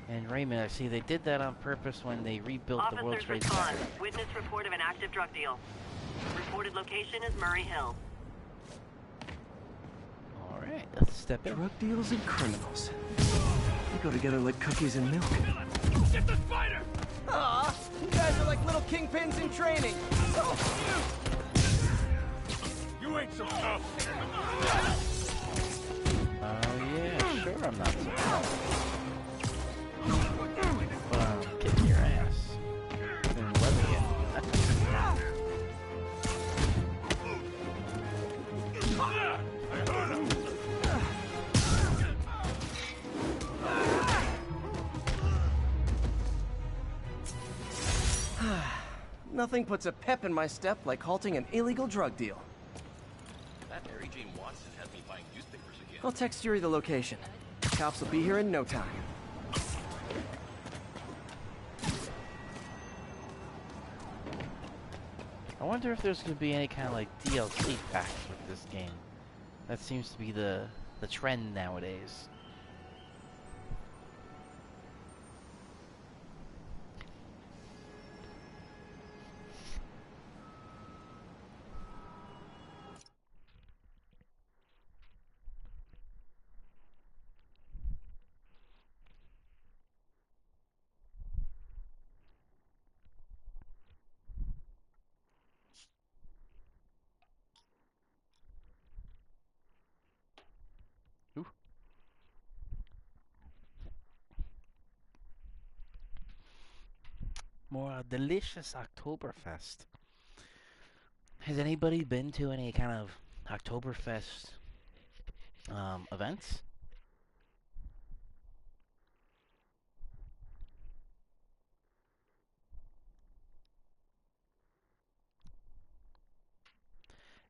And Raymond, I see they did that on purpose when they rebuilt the World Officers Trade respond. Center. Witness report of an active drug deal. Reported location is Murray Hill. Alright, let's step in. Drug deals and criminals. They go together like cookies and milk. Get the spider! Aw, you guys are like little kingpins in training. You ain't so tough. Oh yeah, sure I'm not so tough. But I'm kicking your ass. And loving it. Nothing puts a pep in my step like halting an illegal drug deal. That Mary Jane Watson has me buying newspapers again. I'll text Yuri the location. Cops will be here in no time. I wonder if there's going to be any kind of like DLC packs with this game. That seems to be the trend nowadays. Ooh. More delicious Oktoberfest. Has anybody been to any kind of Oktoberfest events?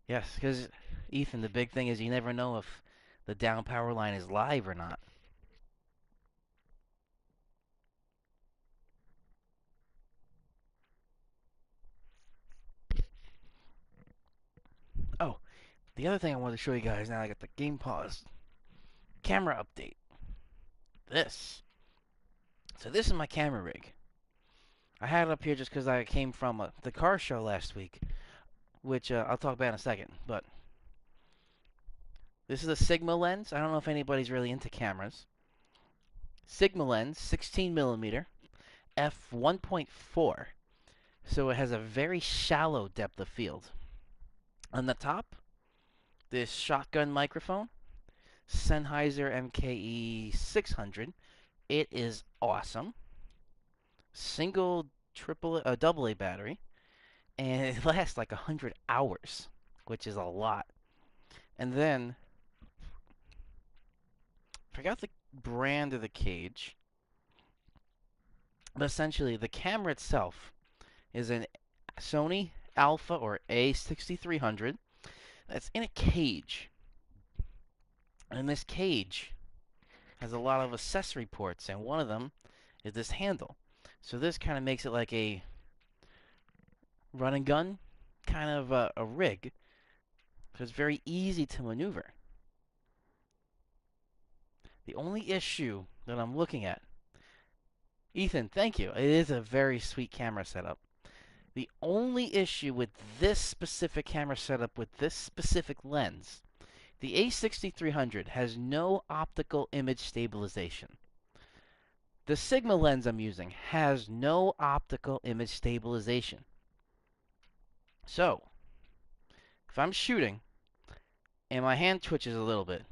Yes, because, Ethan, the big thing is you never know if the down power line is live or not. Oh, the other thing I wanted to show you guys, now I got the game paused. Camera update. So this is my camera rig. I had it up here just because I came from the car show last week, which I'll talk about in a second. But this is a Sigma lens. I don't know if anybody's really into cameras. Sigma lens, 16 millimeter, f1.4. So it has a very shallow depth of field. On the top, this shotgun microphone, Sennheiser MKE 600. It is awesome. Single, double A battery, and it lasts like 100 hours, which is a lot. And then, forgot the brand of the cage, but essentially the camera itself is an Sony Alpha or A6300 that's in a cage. And this cage has a lot of accessory ports, and one of them is this handle. So this kind of makes it like a run and gun kind of a rig. So it's very easy to maneuver. The only issue that I'm looking at, Ethan, thank you. It is a very sweet camera setup. The only issue with this specific camera setup with this specific lens, the A6300 has no optical image stabilization. The Sigma lens I'm using has no optical image stabilization. So, if I'm shooting and my hand twitches a little bit,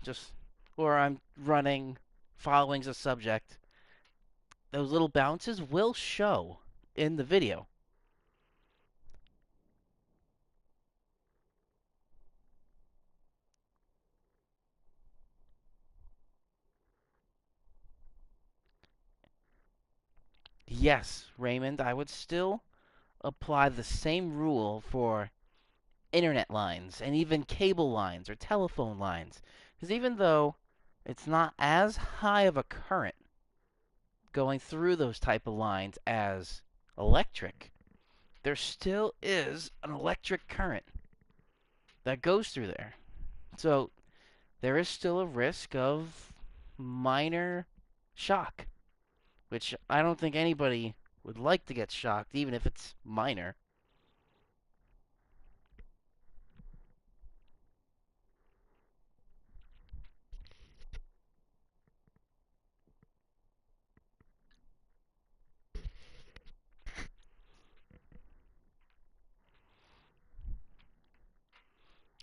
or I'm running, following the subject, those little bounces will show in the video. Yes, Raymond, I would still apply the same rule for internet lines and even cable lines or telephone lines. Because even though it's not as high of a current going through those type of lines as electric, there still is an electric current that goes through there. So there is still a risk of minor shock, which I don't think anybody would like to get shocked, even if it's minor.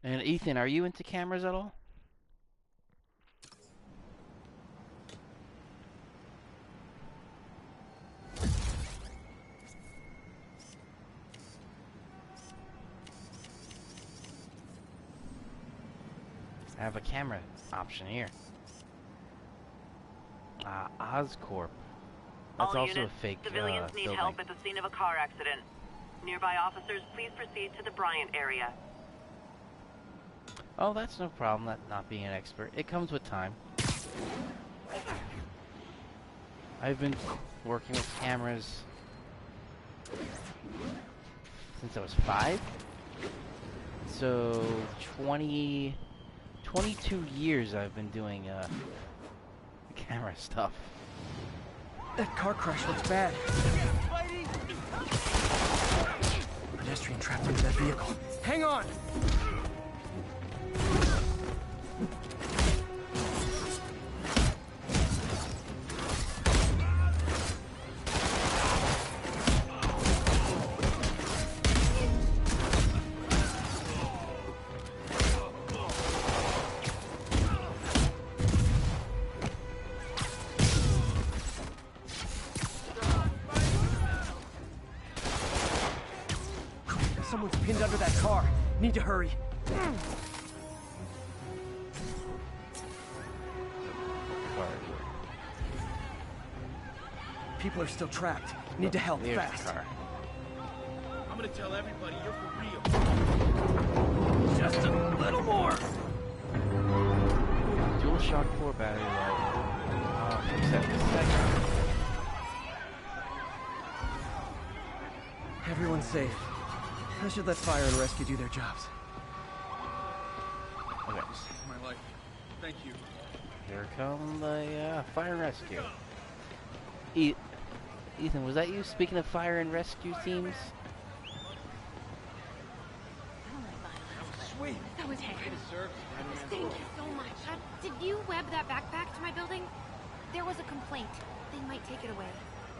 And Ethan, are you into cameras at all? I have a camera option here. Oscorp. That's All also units, a fake civilians need building. help at the scene of a car accident. Nearby officers, please proceed to the Bryant area. Oh, that's no problem, that not being an expert. It comes with time. I've been working with cameras since I was 5. So, 22 years I've been doing camera stuff. That car crash looks bad. Pedestrian trapped into that vehicle. Hang on! Someone's pinned under that car. Need to hurry. People are still trapped. Need to help fast. I'm gonna tell everybody you're for real. Just Everyone's safe. I should let fire and rescue do their jobs. Okay. You saved my life. Thank you. Here come the fire and rescue. Ethan, was that you speaking of fire and rescue teams? Sweet. That was Hank. Sir, Thank you so much. Did you web that backpack to my building? There was a complaint. They might take it away.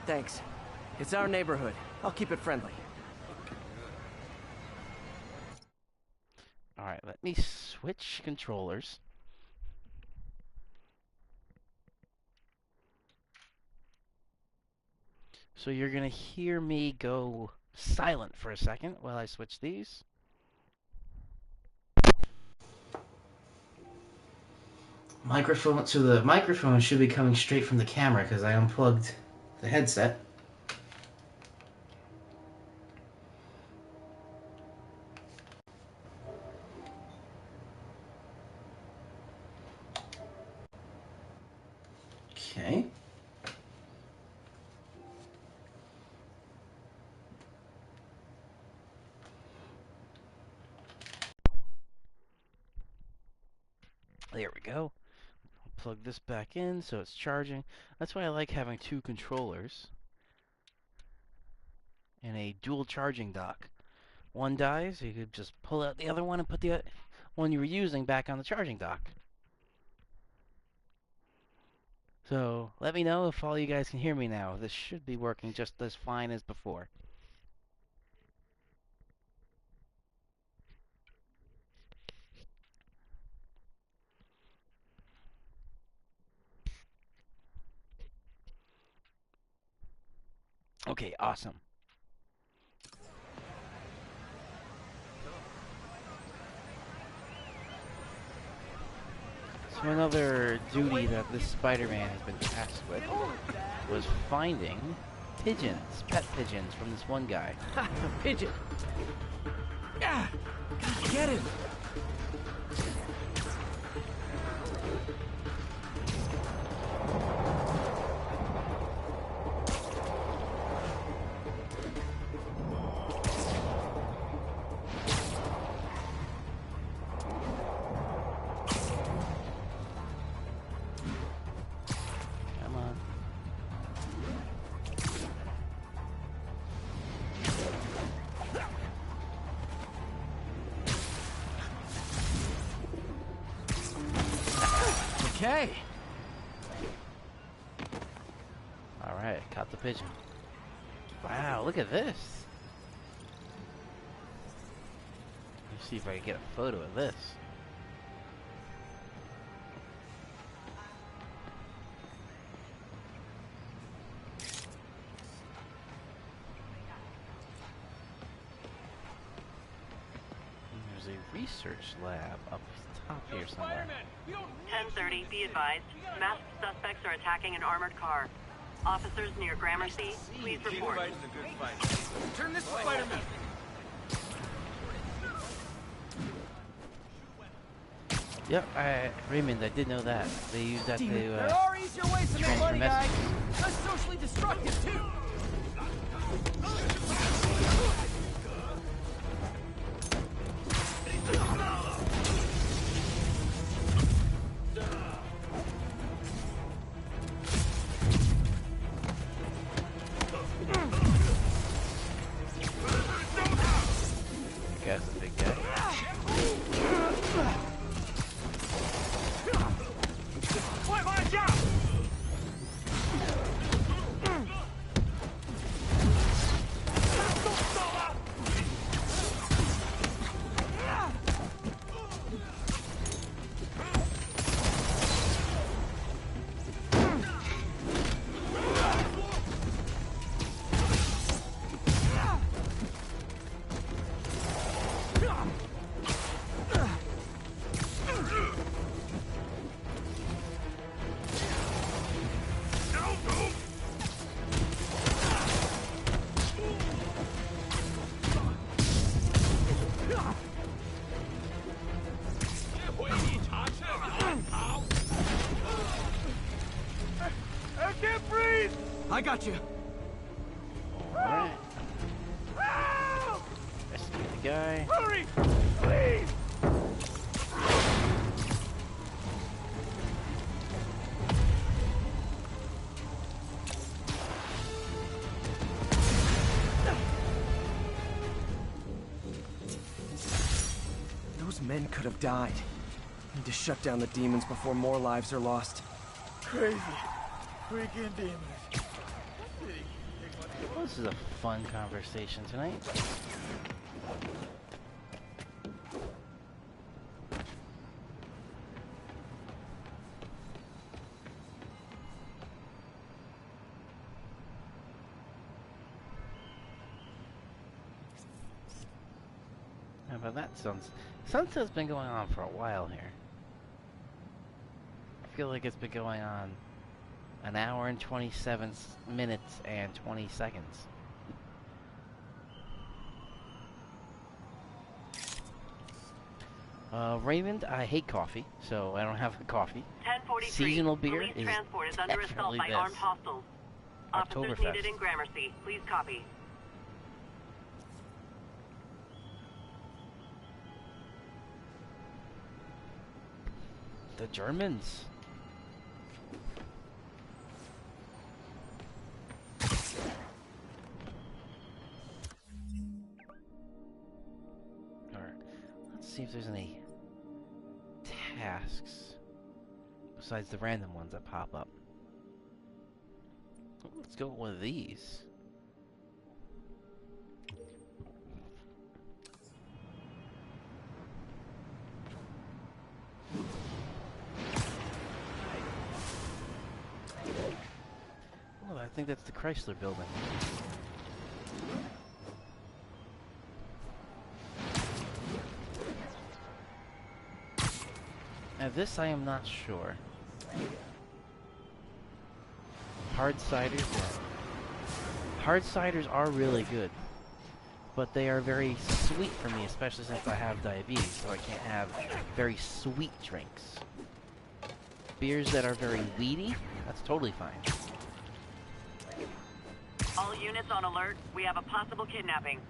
Thanks. It's our neighborhood. I'll keep it friendly. Alright, let me switch controllers. So you're gonna hear me go silent for a second while I switch these. Microphone, so the microphone should be coming straight from the camera because I unplugged the headset. Okay. There we go. Plug this back in so it's charging. That's why I like having two controllers and a dual charging dock. One dies, you could just pull out the other one and put the one you were using back on the charging dock. So let me know if all you guys can hear me now. This should be working just as fine as before. Okay, awesome. So another duty that this Spider-Man has been tasked with was finding pigeons, pet pigeons from this one guy. Ha! A pigeon! Yeah! Get him! Come on. Okay. Alright, caught the pigeon. Wow, look at this. Let's see if I can get a photo of this. There's a research lab up top here somewhere. 10:30, be advised. Masked suspects are attacking an armored car. Officers near Gramercy, please report. Fight is a good fight. Turn this Spider-Man. Yep, Raymond, I did know that. They used that to There are easier ways to make transfer money, guys. messages. Less socially destructive, too. Guy's a big guy. I got you. Alright. men could have died. Need to shut down the demons before more lives are lost. Crazy. Freaking demons. Well, this is a fun conversation tonight. How about that? Sunset's been going on for a while here. I feel like it's been going on an hour and 27 minutes and 20 seconds. Raymond, I hate coffee, so I don't have coffee. 1043. Seasonal beer Police is transport is under assault definitely by this. armed hostiles. Officers Oktoberfest. needed in Gramercy. Please copy. The Germans. Alright, let's see if there's any tasks besides the random ones that pop up. Let's go with one of these. Oh, I think that's the Chrysler building. Now this I am not sure. Hard ciders, yeah. Hard ciders are really good, but they are very sweet for me, especially since I have diabetes, so I can't have very sweet drinks. Beers that are very weedy, that's totally fine. All units on alert. We have a possible kidnapping.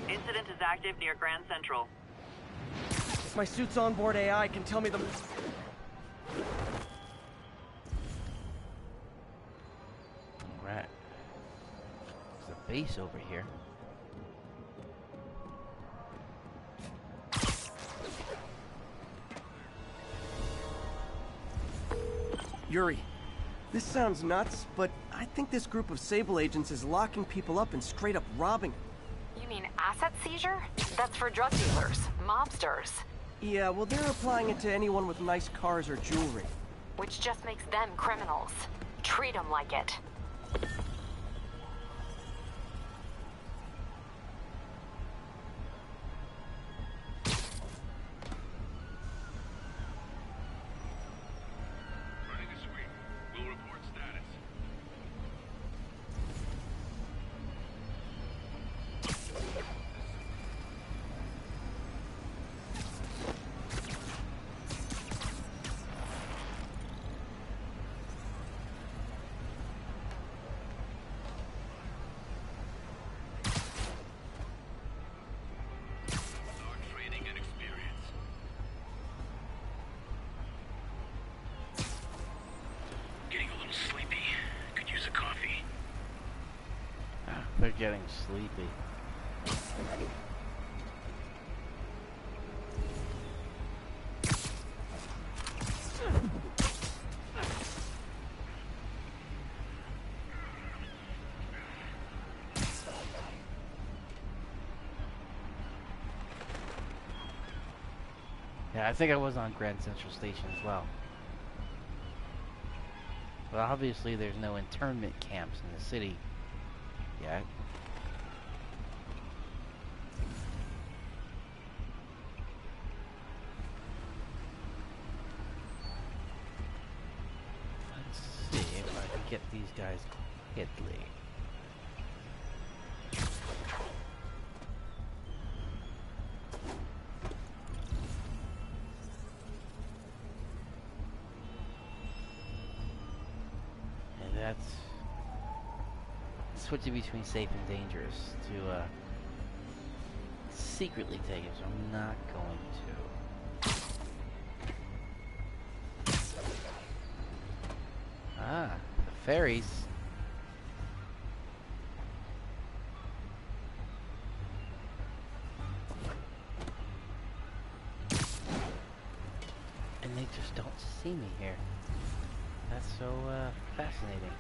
Incident is active near Grand Central. If my suit's onboard AI can tell me the... Alright. There's a base over here. Yuri, this sounds nuts, but I think this group of Sable agents is locking people up and straight up robbing them. You mean asset seizure? That's for drug dealers, mobsters. Yeah, well, they're applying it to anyone with nice cars or jewelry. Which just makes them criminals. Treat them like it. They're getting sleepy. Yeah, I think I was on Grand Central Station as well. But obviously there's no internment camps in the city yet. Let's see if I can get these guys quickly. And that's switching between safe and dangerous to secretly take it, so I'm not going to. Ah, the ferries. and they just don't see me here. That's so fascinating.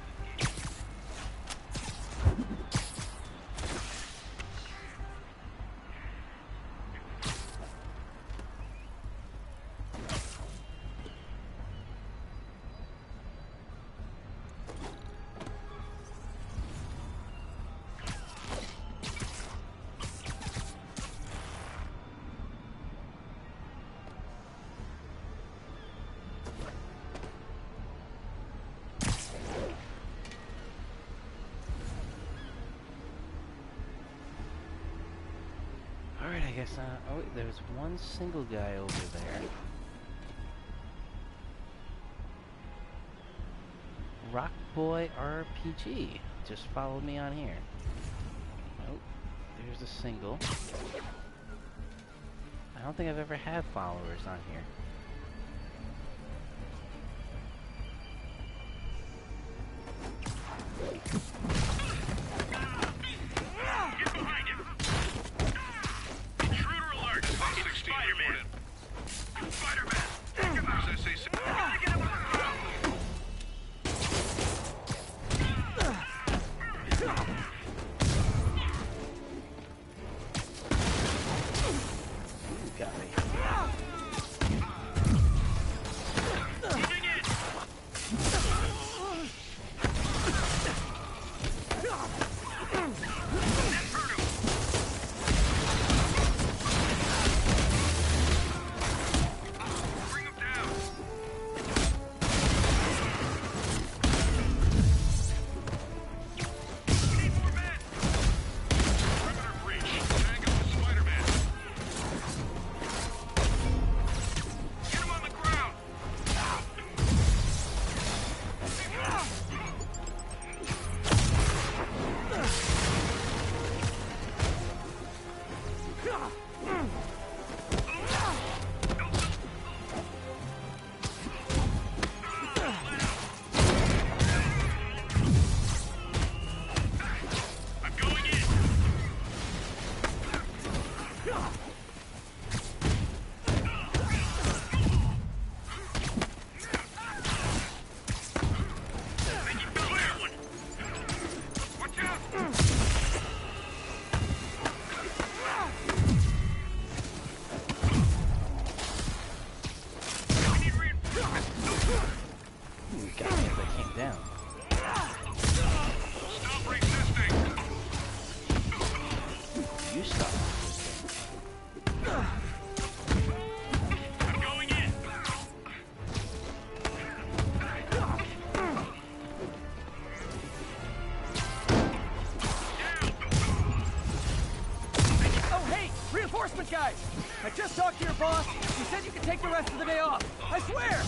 Alright, I guess, oh wait, there's one single guy over there. Rockboy RPG just followed me on here. Oh, there's a single. I don't think I've ever had followers on here. Guys, I just talked to your boss. He said you can take the rest of the day off. I swear!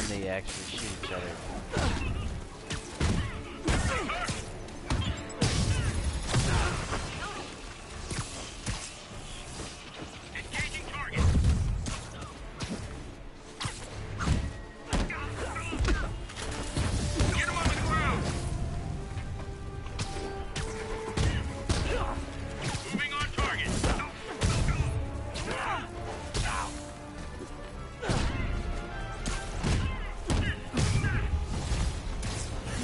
They actually shoot each other. Engaging target. Get him on the ground. Moving on target.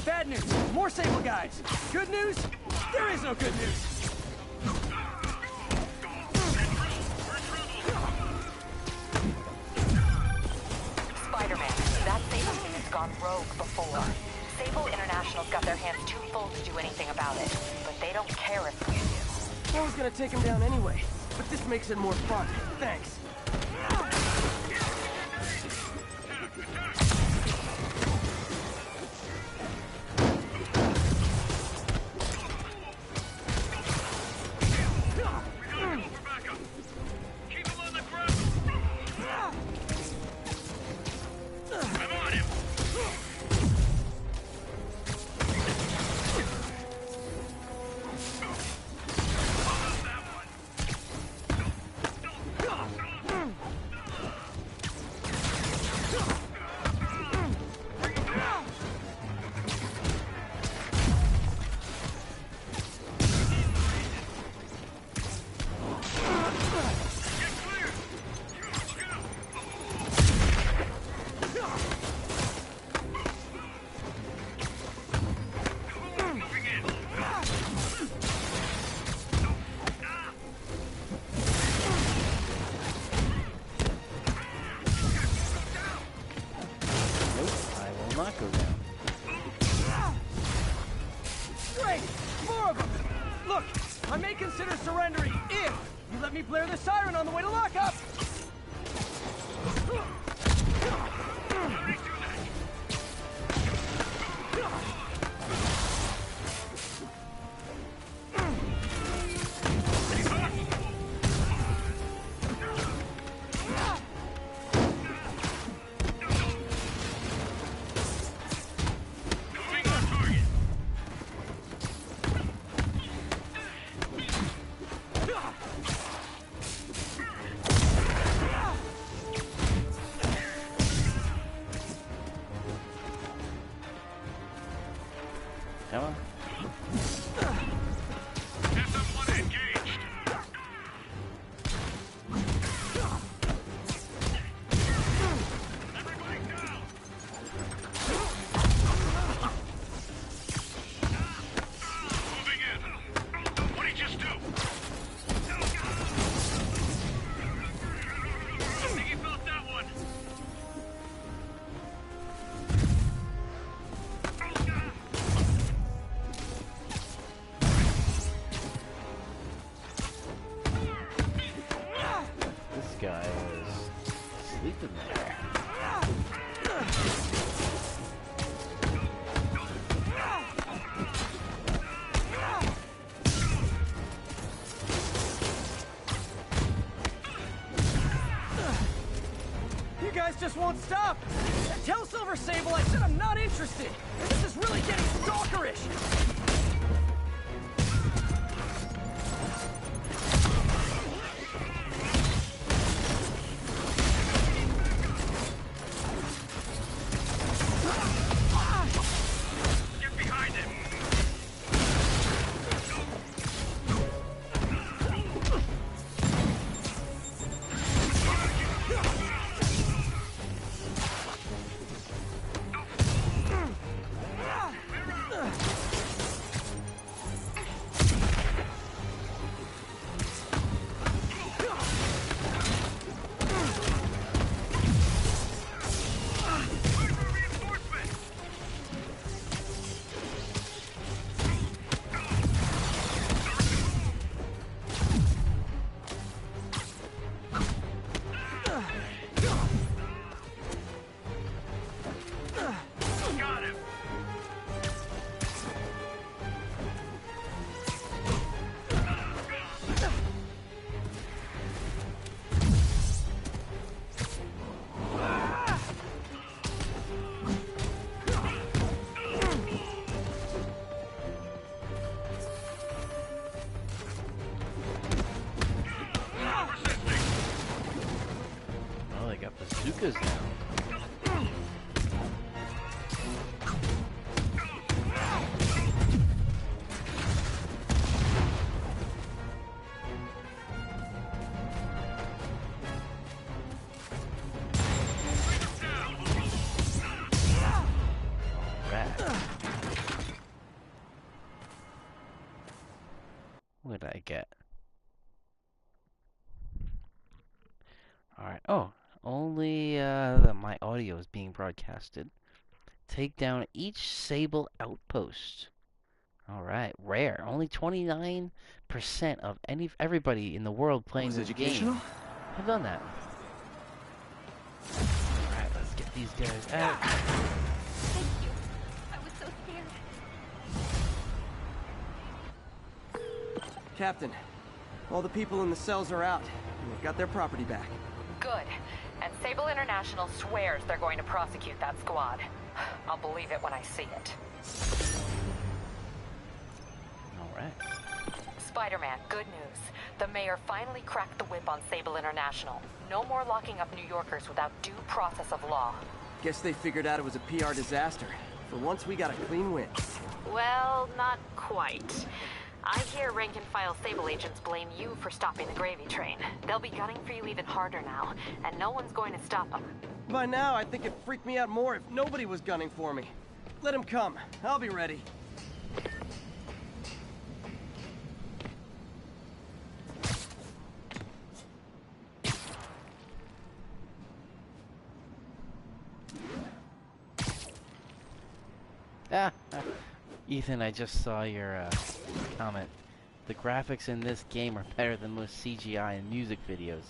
Bad news. More Sable guys. Good news? There is no good news. Spider-Man, that Sable thing has gone rogue before. Sable International's got their hands too full to do anything about it, but they don't care if we do. I was gonna take him down anyway, but this makes it more fun. Thanks. Keep him on the ground. me blare the siren on the way to lockup! Come on. Guy is sleeping there. You guys just won't stop! Tell Silver Sable I said I'm not interested! This is really getting stalkerish! Bazookas now. What did I get? Alright. Oh, only that my audio is being broadcasted. Take down each Sable outpost. Alright, rare. Only 29% of everybody in the world playing this game have done that. Alright, let's get these guys out. Thank you. I was so scared. Captain, all the people in the cells are out, and we've got their property back. Good. And Sable International swears they're going to prosecute that squad. I'll believe it when I see it. Alright. Spider-Man, good news. The mayor finally cracked the whip on Sable International. No more locking up New Yorkers without due process of law. Guess they figured out it was a PR disaster. For once, we got a clean win. Well, not quite. I hear rank-and-file Sable agents blame you for stopping the gravy train. They'll be gunning for you even harder now, and no one's going to stop them. By now, I think it'd freak me out more if nobody was gunning for me. Let him come. I'll be ready. Ethan, I just saw your comment. The graphics in this game are better than most CGI and music videos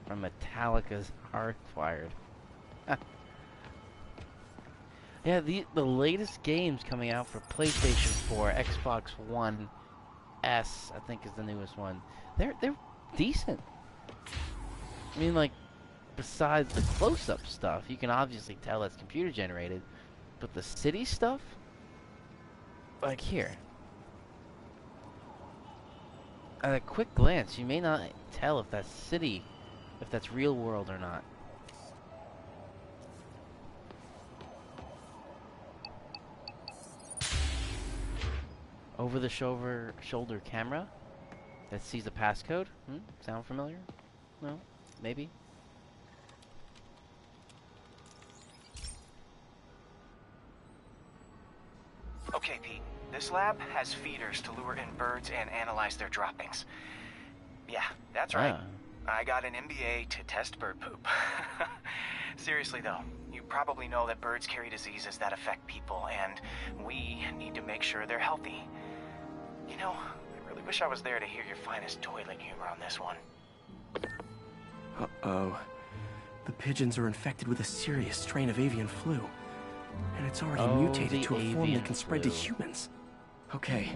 from Metallica's Hardwired. Yeah, the latest games coming out for PlayStation 4, Xbox One S, I think is the newest one. They're decent. I mean, like, besides the close-up stuff, you can obviously tell it's computer generated, but the city stuff, like here, at a quick glance, you may not tell if that's city, if that's real world or not. Over the shoulder camera that sees a passcode. Sound familiar? No? Maybe? Okay, Pete. This lab has feeders to lure in birds and analyze their droppings. Yeah, that's right. I got an MBA to test bird poop. Seriously though, you probably know that birds carry diseases that affect people, and we need to make sure they're healthy. You know, I really wish I was there to hear your finest toilet humor on this one. Uh-oh. The pigeons are infected with a serious strain of avian flu. And it's already mutated to a form that can spread to humans. Okay,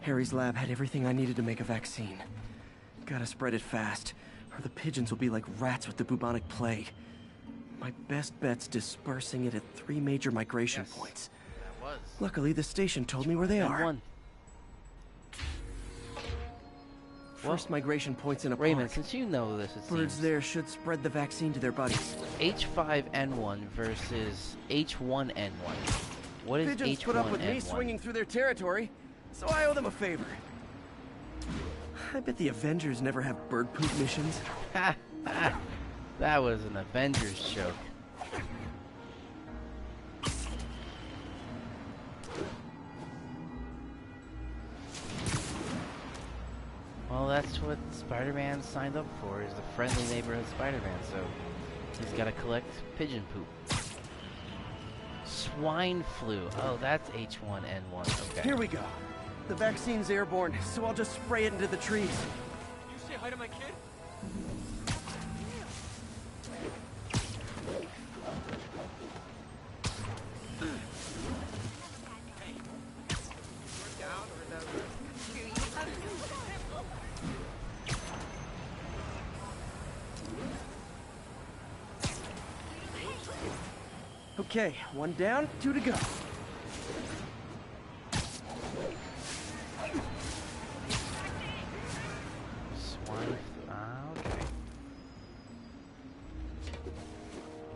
Harry's lab had everything I needed to make a vaccine. Gotta spread it fast, or the pigeons will be like rats with the bubonic plague. My best bet's dispersing it at 3 major migration points. Luckily, the station told me where they are. First migration point's in a Raymond, park. since you know this, it Birds seems. there should spread the vaccine to their buddies. H5N1 versus H1N1. What is Pigeons H1N1? put up with me swinging through their territory, so I owe them a favor. I bet the Avengers never have bird poop missions. That was an Avengers joke. Well, that's what Spider-Man signed up for, is the friendly neighborhood Spider-Man, so he's got to collect pigeon poop. Swine flu. Oh, that's H1N1. Okay. Here we go. The vaccine's airborne, so I'll just spray it into the trees. You say hi to my kid? Okay, 1 down, 2 to go. Swine. Okay.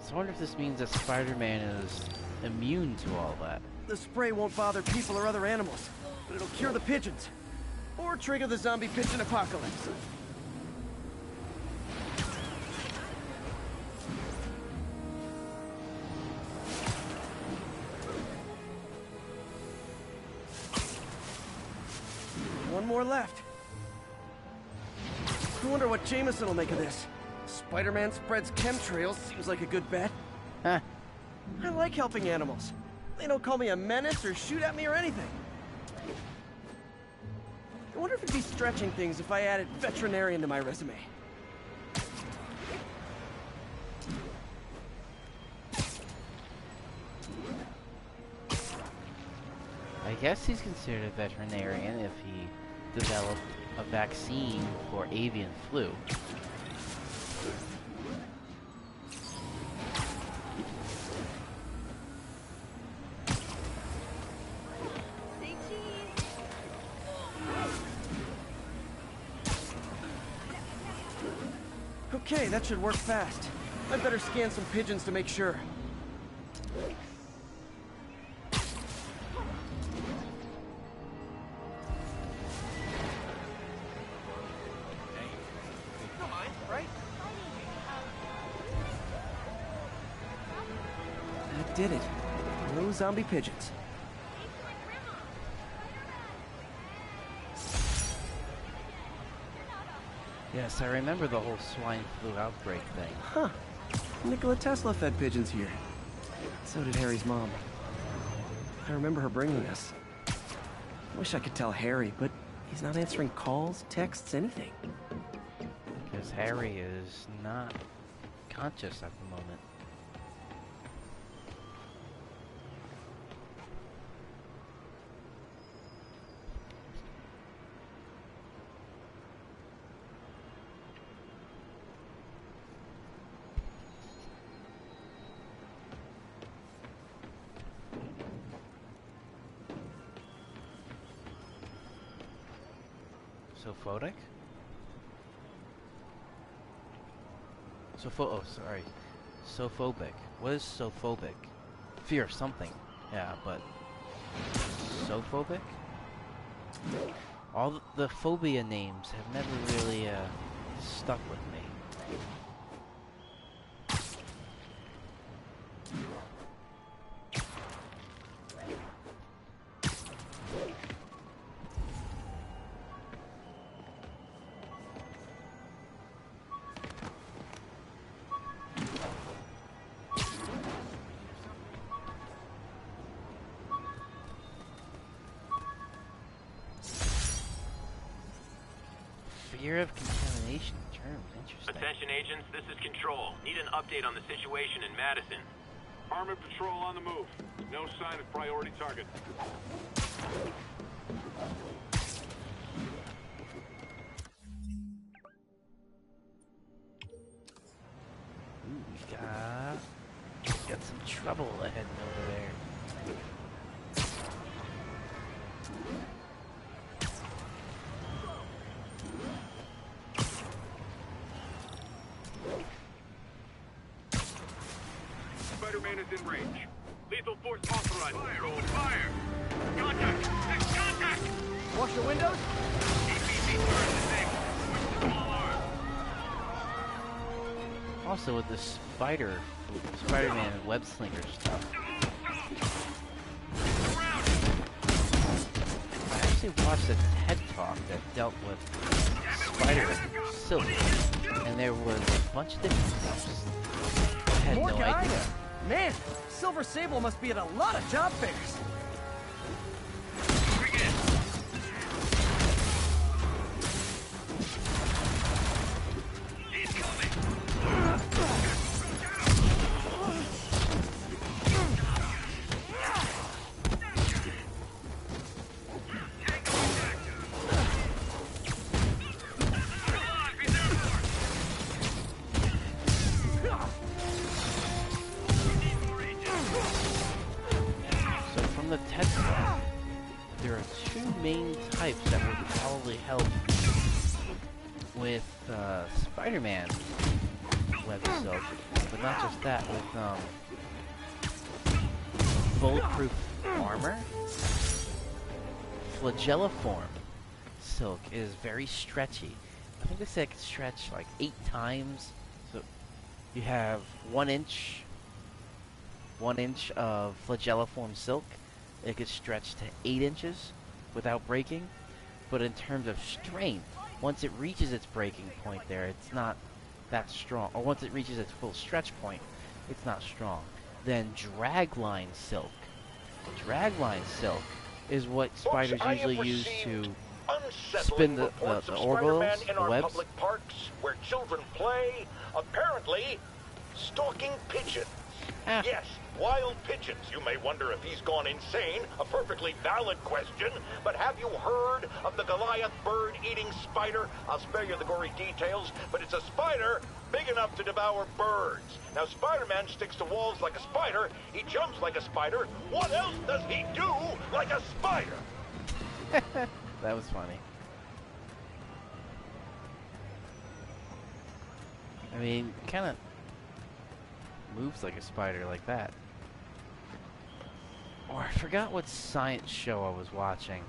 So I wonder if this means that Spider-Man is immune to all that. The spray won't bother people or other animals, but it'll cure the pigeons. Or trigger the zombie pigeon apocalypse. One more left. I wonder what Jameson will make of this. Spider-Man spreads chemtrails, seems like a good bet. Huh. I like helping animals. They don't call me a menace or shoot at me or anything. I wonder if it'd be stretching things if I added veterinarian to my resume. I guess he's considered a veterinarian if he developed a vaccine for avian flu. Okay, that should work fast. I'd better scan some pigeons to make sure. Don't mind, right? That did it. No zombie pigeons. Yes, I remember the whole swine flu outbreak thing. Huh. Nikola Tesla fed pigeons here. So did Harry's mom. I remember her bringing us. Wish I could tell Harry, but He's not answering calls, texts, anything. Because Harry is not conscious at the moment. Sophotic? Oh, sorry. Sophobic. What is sophobic? Fear of something. Yeah, but... Sophobic? All the phobia names have never really, stuck with me. Fear of contamination terms, interesting. Attention agents, this is Control. Need an update on the situation in Madison. Armored patrol on the move. No sign of priority target. Ooh, we got some trouble ahead over there. Spider-Man is in range. Lethal force authorized. Fire! Fire! Contact! Contact! Wash your windows? APC turret disabled. Switch to small arms. Also with the Spider-Man web slinger stuff. I actually watched a TED Talk that dealt with Spider-Silk, and there was a bunch of different stuff. I had More no guys? idea. Man, Silver Sable must be at a lot of job fairs. From the TED Talk, there are two main types that would probably help with Spider-Man web silk, but not just that, with bulletproof armor. Flagelliform silk is very stretchy. I think they say it can stretch like 8 times. So you have 1 inch of flagelliform silk. It could stretch to 8 inches without breaking. But in terms of strength, once it reaches its breaking point there, it's not that strong. Or once it reaches its full stretch point, it's not strong. Then dragline silk. Dragline silk is what spiders usually use to spin the orbitals, in the our webs. public parks where children play, apparently stalking pigeons. Yes, wild pigeons. You may wonder if he's gone insane. A perfectly valid question. But have you heard of the Goliath bird-eating spider? I'll spare you the gory details, but it's a spider big enough to devour birds. Now, Spider-Man sticks to walls like a spider. He jumps like a spider. What else does he do like a spider? That was funny. I mean, kind of moves like a spider like that. Or I forgot what science show I was watching.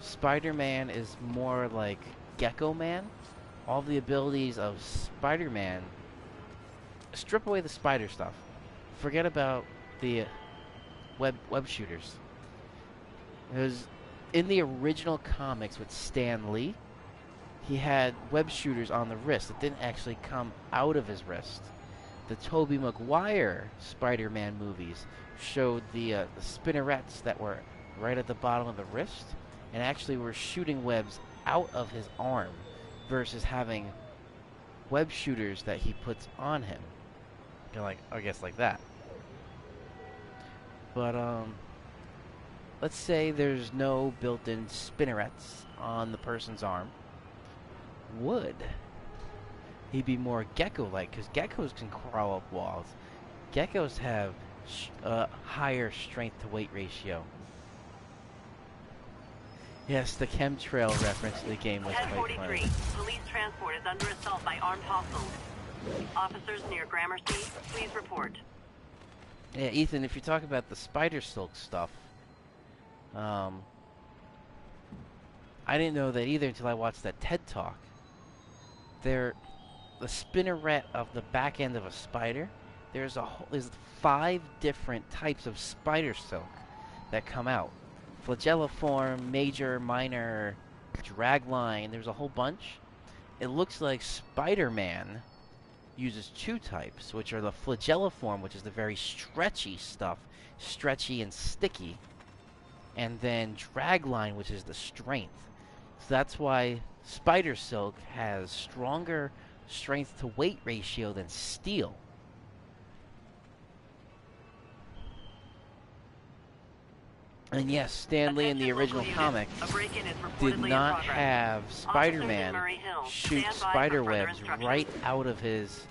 Spider-Man is more like Gecko Man. All the abilities of Spider-Man, strip away the spider stuff. Forget about the web shooters. Because in the original comics with Stan Lee, he had web shooters on the wrist that didn't actually come out of his wrist. The Tobey Maguire Spider-Man movies showed the spinnerets that were right at the bottom of the wrist, and actually were shooting webs out of his arm versus having web shooters that he puts on him. You know, like, I guess like that. But, let's say there's no built-in spinnerets on the person's arm. Would he be more gecko-like? Because geckos can crawl up walls. Geckos have a higher strength-to-weight ratio. Yes, the chemtrail reference to the game was quite 1043. funny. Police transport is under assault by armed hostiles. Officers near Gramercy, please report. Yeah, Ethan, if you talk about the spider silk stuff, I didn't know that either until I watched that TED Talk. The spinneret of the back end of a spider, there's 5 different types of spider silk that come out. Flagelliform, major, minor, dragline, there's a whole bunch. It looks like Spider-Man uses 2 types, which are the flagelliform, which is the very stretchy stuff, stretchy and sticky, and then dragline, which is the strength. So that's why spider silk has stronger strength to weight ratio than steel. And yes, Stan Lee in the original comic did not have Spider-Man shoot spider webs right out of his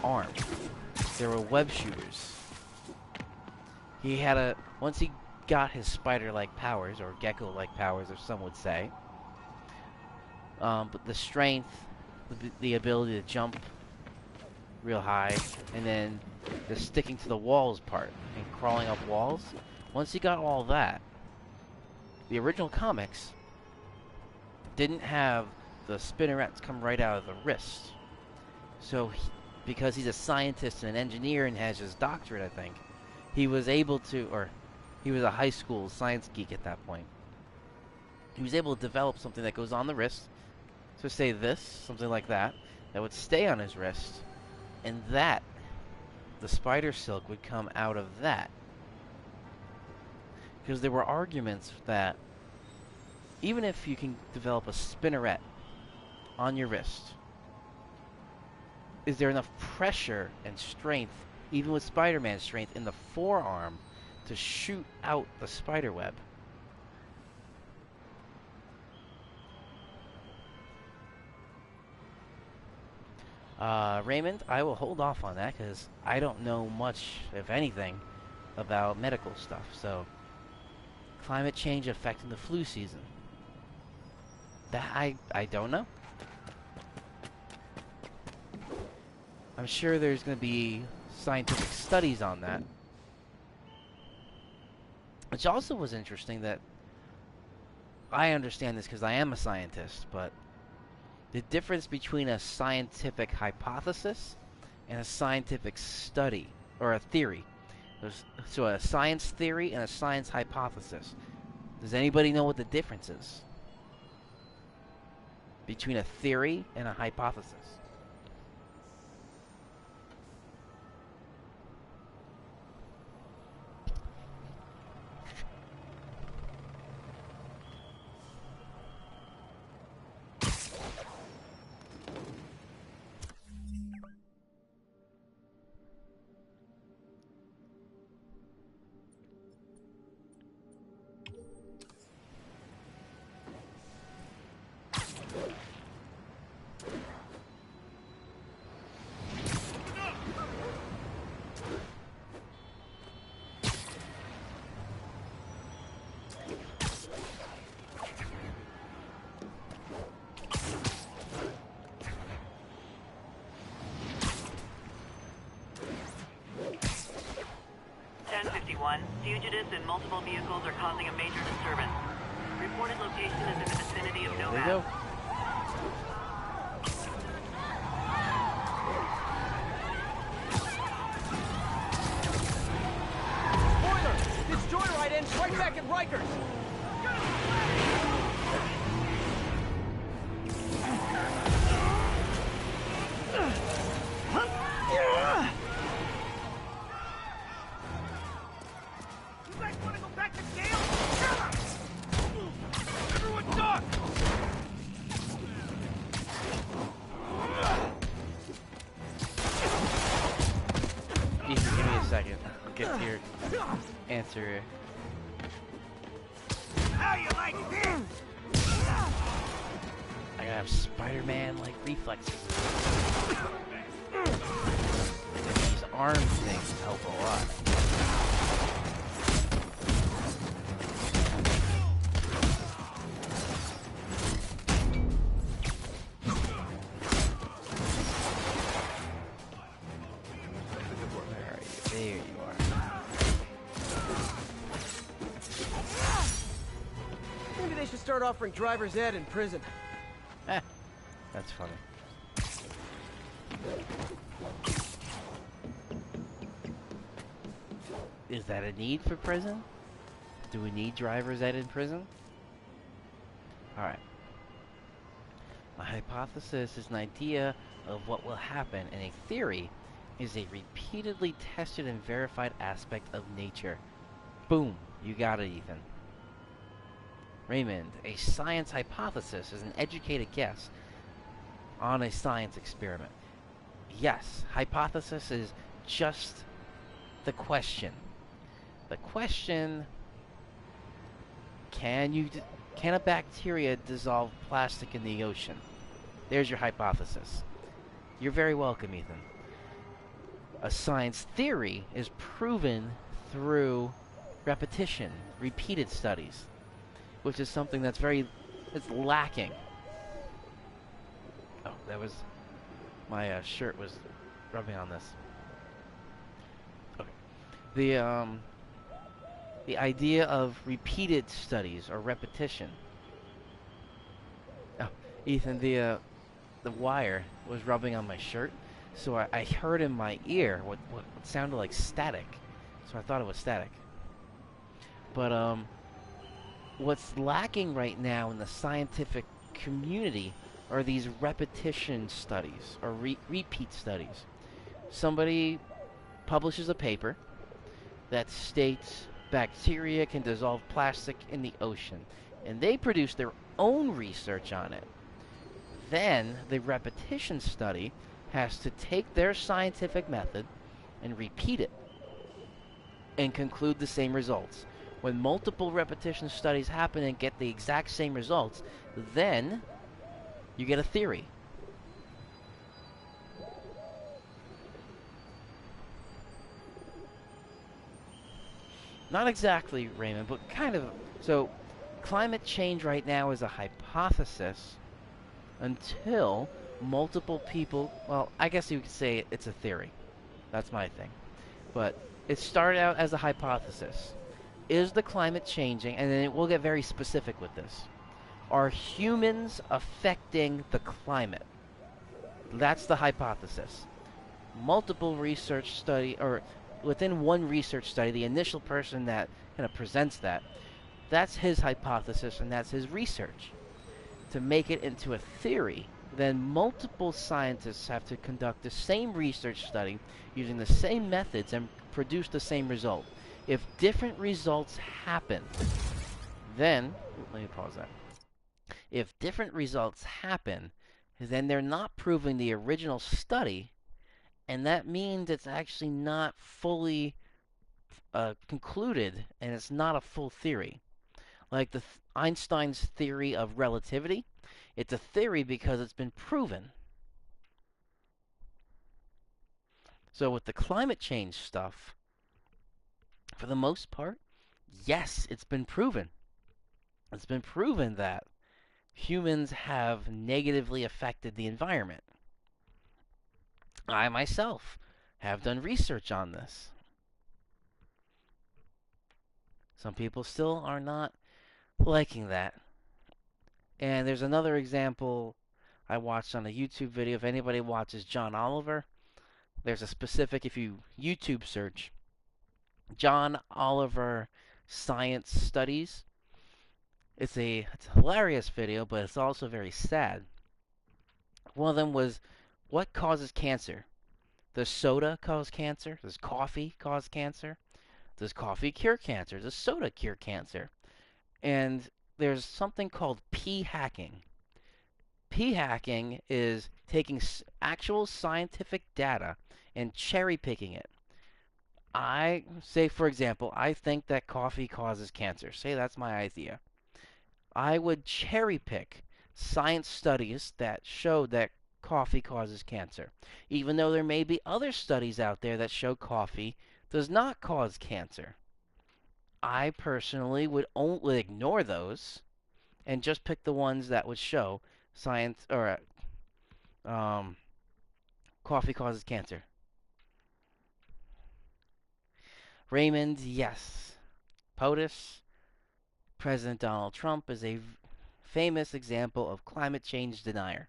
arm. There were web shooters. He had once he got his spider-like powers, or gecko-like powers, as some would say, but the strength, the ability to jump real high, and then the sticking to the walls part, and crawling up walls. Once he got all that, the original comics didn't have the spinnerets come right out of the wrist. So, because he's a scientist and an engineer and has his doctorate, I think, he was able to, or he was a high school science geek at that point. He was able to develop something that goes on the wrist, so say this, something like that, that would stay on his wrist, and that, the spider silk would come out of that. Because there were arguments that even if you can develop a spinneret on your wrist, is there enough pressure and strength, even with Spider-Man's strength, in the forearm to shoot out the spider web? Raymond, I will hold off on that because I don't know much, if anything, about medical stuff, so... Climate change affecting the flu season. That I don't know. I'm sure there's going to be scientific studies on that. Which also was interesting that I understand this because I am a scientist, but the difference between a scientific hypothesis and a scientific study, or a theory. So a science theory and a science hypothesis. Does anybody know what the difference is between a theory and a hypothesis? Fugitives in multiple vehicles are causing a major disturbance. Reported location is in the vicinity of Nomad. There you go. Spoiler! This joyride ends right back at Rikers! second. I'll get to your answer. How you like this? I gotta have Spider-Man-like reflexes. And these arm things help a lot. Where are you? There you are. Maybe they should start offering driver's ed in prison. That's funny. Is that a need for prison? Do we need driver's ed in prison? Alright. A hypothesis is an idea of what will happen, and a theory is a repeatedly tested and verified aspect of nature. Boom! You got it, Ethan. Raymond, a science hypothesis is an educated guess on a science experiment. Yes, hypothesis is just the question. The question, can a bacteria dissolve plastic in the ocean? There's your hypothesis. You're very welcome, Ethan. A science theory is proven through repetition, repeated studies, which is something that's it's lacking. Oh, that was my shirt was rubbing on this. Okay. The idea of repeated studies or repetition. Oh, Ethan, the wire was rubbing on my shirt, so I heard in my ear what sounded like static. So I thought it was static. But what's lacking right now in the scientific community are these repetition studies or repeat studies. Somebody publishes a paper that states bacteria can dissolve plastic in the ocean, and they produce their own research on it. Then the repetition study has to take their scientific method and repeat it and conclude the same results. When multiple repetition studies happen and get the exact same results, then you get a theory. Not exactly, Raymond, but kind of. So, climate change right now is a hypothesis until multiple people, well, I guess you could say it's a theory. That's my thing. But it started out as a hypothesis. Is the climate changing? And then we'll get very specific with this. Are humans affecting the climate? That's the hypothesis. Multiple research study, or within one research study, the initial person that kind of presents that's his hypothesis and that's his research. To make it into a theory, then multiple scientists have to conduct the same research study using the same methods and produce the same result. If different results happen, then, let me pause that. If different results happen, then they're not proving the original study, and that means it's actually not fully concluded, and it's not a full theory. Like Einstein's theory of relativity, it's a theory because it's been proven. So with the climate change stuff, for the most part, yes, it's been proven. It's been proven that humans have negatively affected the environment. I myself have done research on this. Some people still are not liking that. And there's another example I watched on a YouTube video. If anybody watches John Oliver, there's a specific, if you YouTube search, John Oliver Science Studies. It's a hilarious video, but it's also very sad. One of them was, what causes cancer? Does soda cause cancer? Does coffee cause cancer? Does coffee cure cancer? Does soda cure cancer? And there's something called p-hacking. P-hacking is taking actual scientific data and cherry-picking it. I say, for example, I think that coffee causes cancer. Say that's my idea. I would cherry pick science studies that show that coffee causes cancer, even though there may be other studies out there that show coffee does not cause cancer. I personally would only ignore those and just pick the ones that would show science or um, coffee causes cancer. Raymond, yes. POTUS, President Donald Trump is a famous example of climate change denier.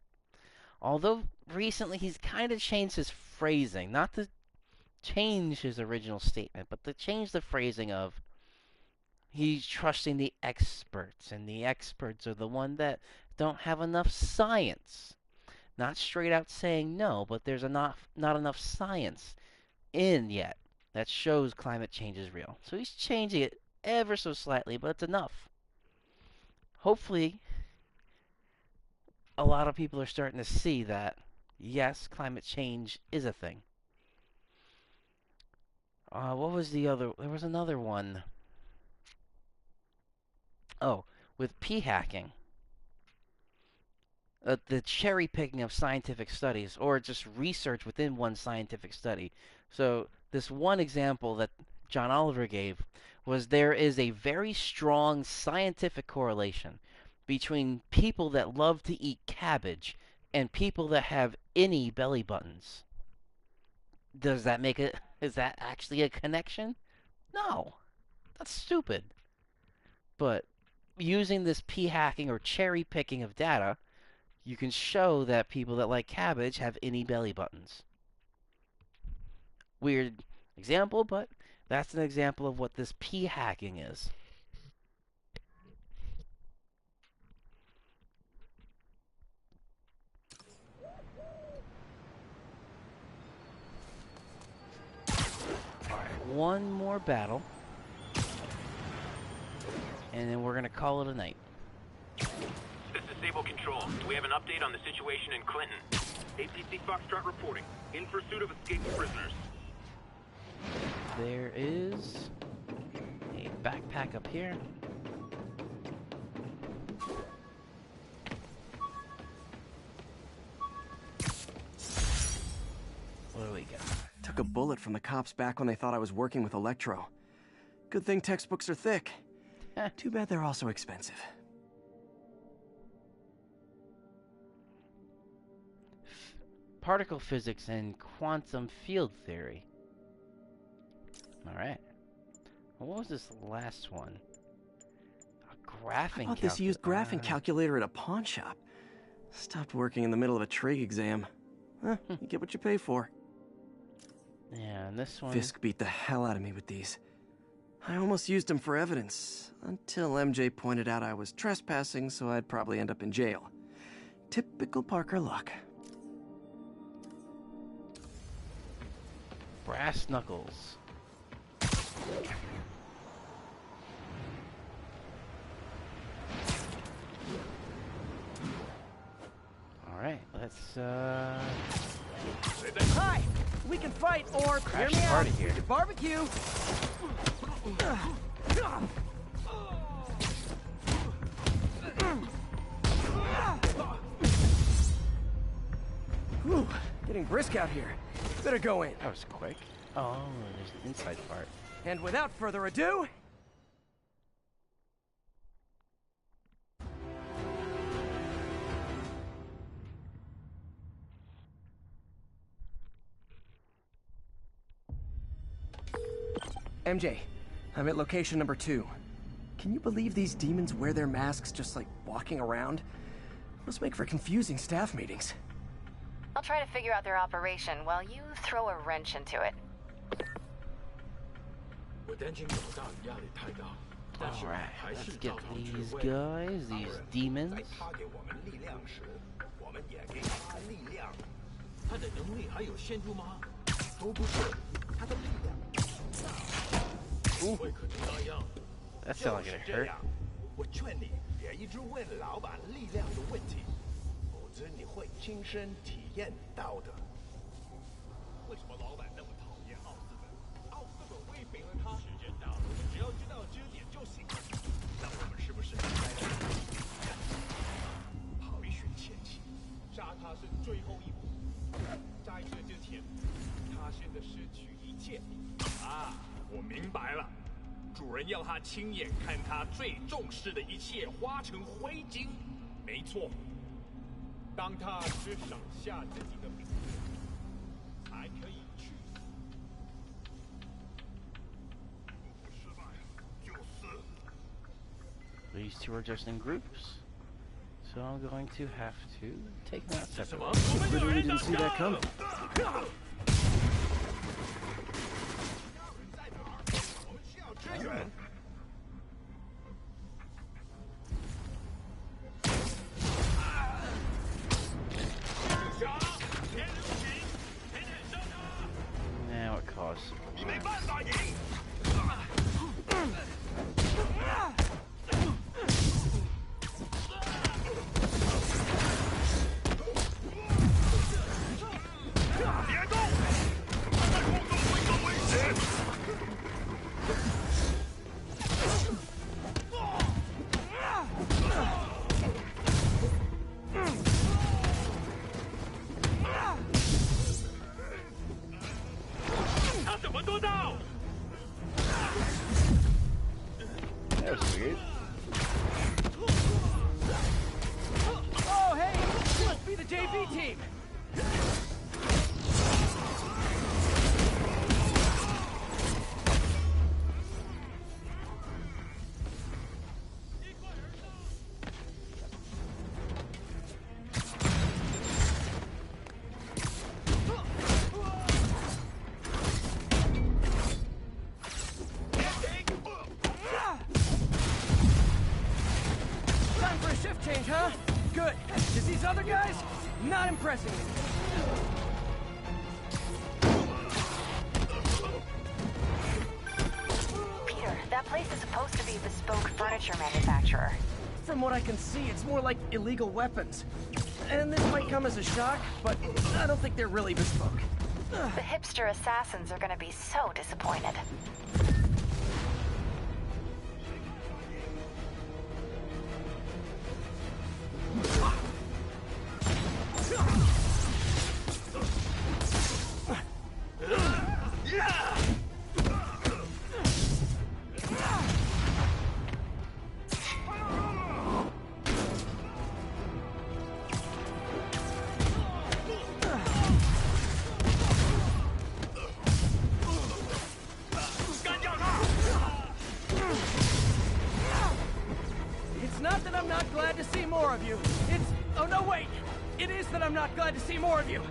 Although recently he's kind of changed his phrasing, not to change his original statement, but to change the phrasing of he's trusting the experts, and the experts are the one that don't have enough science. Not straight out saying no, but there's not enough science in yet that shows climate change is real. So he's changing it ever so slightly, but it's enough. Hopefully, a lot of people are starting to see that, yes, climate change is a thing. What was the other? There was another one. Oh, with p-hacking. The cherry picking of scientific studies, or just research within one scientific study. So this one example that John Oliver gave was there is a very strong scientific correlation between people that love to eat cabbage and people that have any belly buttons. Does that make it? Is that actually a connection? No, that's stupid. But using this p-hacking or cherry picking of data, you can show that people that like cabbage have any belly buttons. Weird example, but that's an example of what this p-hacking is. Alright, one more battle. And then we're going to call it a night. This is Sable Control. Do we have an update on the situation in Clinton? APC Foxtrot reporting. In pursuit of escaped prisoners. There is a backpack up here. What do we got? Took a bullet from the cops back when they thought I was working with Electro. Good thing textbooks are thick. Too bad they're also expensive. Particle physics and quantum field theory. Alright. What was this last one? A graphing calculator. I thought this used graphing calculator at a pawn shop. Stopped working in the middle of a trig exam. You get what you pay for. Yeah, and this one... Fisk beat the hell out of me with these. I almost used them for evidence, until MJ pointed out I was trespassing, so I'd probably end up in jail. Typical Parker luck. Brass knuckles. Alright, let's Hi! We can fight, or crash hear me the party out. here. We can barbecue. Whew, getting brisk out here. Better go in. That was quick. Oh, there's an inside part. And without further ado... MJ, I'm at location number 2. Can you believe these demons wear their masks just like walking around? Must make for confusing staff meetings. I'll try to figure out their operation while you throw a wrench into it. Alright, let's get these guys, these demons. Ooh. That sounds like it hurt. 我劝你别一直问老板力量的问题，否则你会亲身体验到的。为什么老板那么讨厌奥斯本？奥斯本现的失去一切。啊，我明白了，主人要他亲眼看他最重视的一切化成灰烬。没错，当他只剩下自己的名字，才可以去。失败就是。These two are just in groups, so I'm going to have to take them out separately. Literally didn't see that coming. 我们需要支援。Now it costs. 你没办法赢。别动！在空中会更危险。他怎么做到？ That was weird. Oh, hey! Must be the JV team! Time for a shift change, huh? Good. Because these other guys, not impressing me. Peter, that place is supposed to be a bespoke furniture manufacturer. From what I can see, it's more like illegal weapons. And this might come as a shock, but I don't think they're really bespoke. The hipster assassins are gonna be so disappointed. It's not that I'm not glad to see more of you. It's... Oh, no, wait! It is that I'm not glad to see more of you.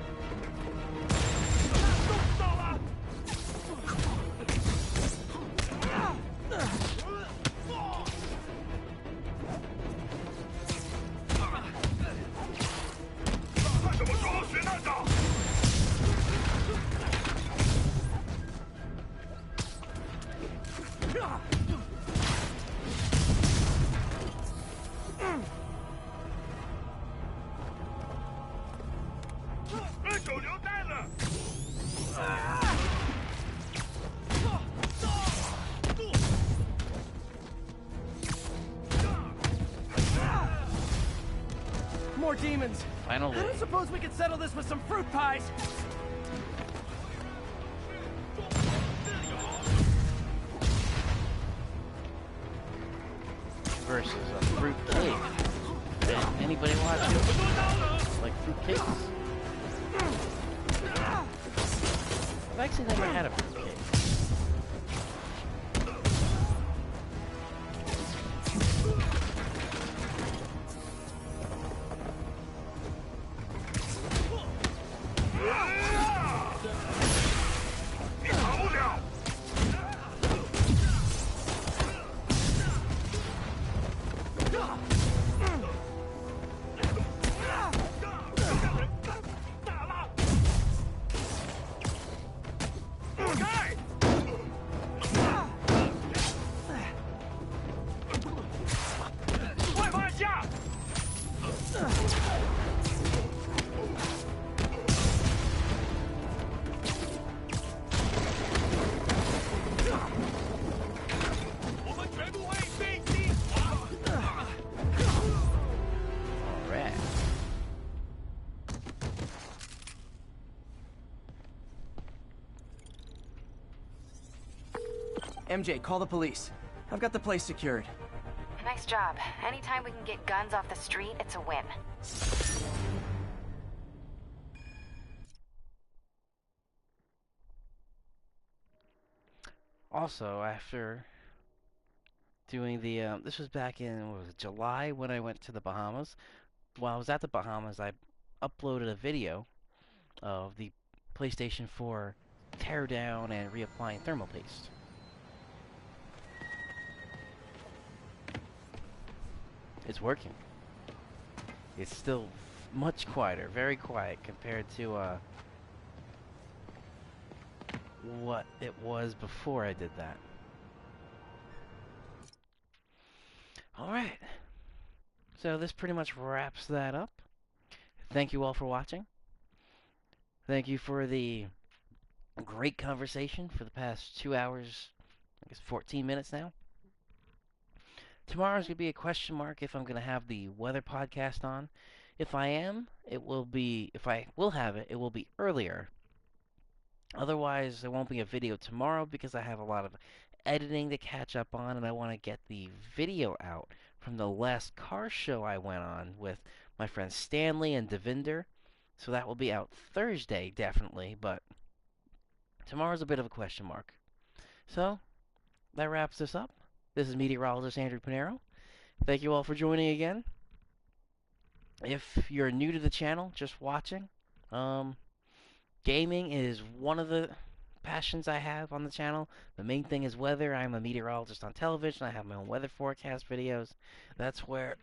More demons. Finally. I don't suppose we could settle this with some fruit pies. Versus a fruit cake. Anybody watching? Like fruit cakes? I've actually never had a fruit cake. MJ, call the police. I've got the place secured. Nice job. Anytime we can get guns off the street, it's a win. Also, after doing the, this was back in, what was it, July when I went to the Bahamas. While I was at the Bahamas, I uploaded a video of the PlayStation 4 teardown and reapplying thermal paste. It's working. It's still much quieter, very quiet compared to what it was before I did that. Alright, so this pretty much wraps that up. Thank you all for watching. Thank you for the great conversation for the past 2 hours, I guess 14 minutes now. Tomorrow's going to be a question mark if I'm going to have the weather podcast on. If I am, it will be, if I will have it, it will be earlier. Otherwise, there won't be a video tomorrow because I have a lot of editing to catch up on, and I want to get the video out from the last car show I went on with my friends Stanley and Devinder. So that will be out Thursday, definitely, but tomorrow's a bit of a question mark. So, that wraps this up. This is meteorologist Andrew Pinero. Thank you all for joining again. If you're new to the channel, just watching, gaming is one of the passions I have on the channel. The main thing is weather. I'm a meteorologist on television. I have my own weather forecast videos. That's where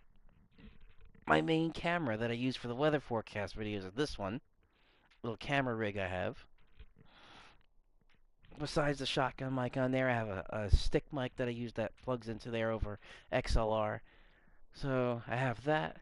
my main camera that I use for the weather forecast videos is this one. Little camera rig I have. Besides the shotgun mic on there, I have a stick mic that I use that plugs into there over XLR. So I have that.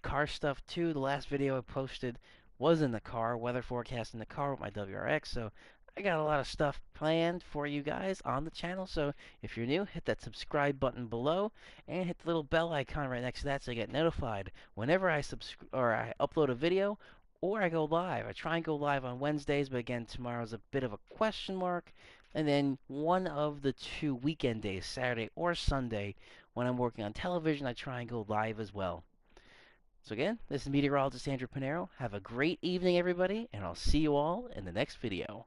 Car stuff too. The last video I posted was in the car, weather forecast in the car with my WRX. So I got a lot of stuff planned for you guys on the channel. So if you're new, hit that subscribe button below and hit the little bell icon right next to that so you get notified whenever I upload a video or I go live. I try and go live on Wednesdays, but again, tomorrow's a bit of a question mark. And then one of the 2 weekend days, Saturday or Sunday, when I'm working on television, I try and go live as well. So again, this is meteorologist Andrew Pinero. Have a great evening, everybody, and I'll see you all in the next video.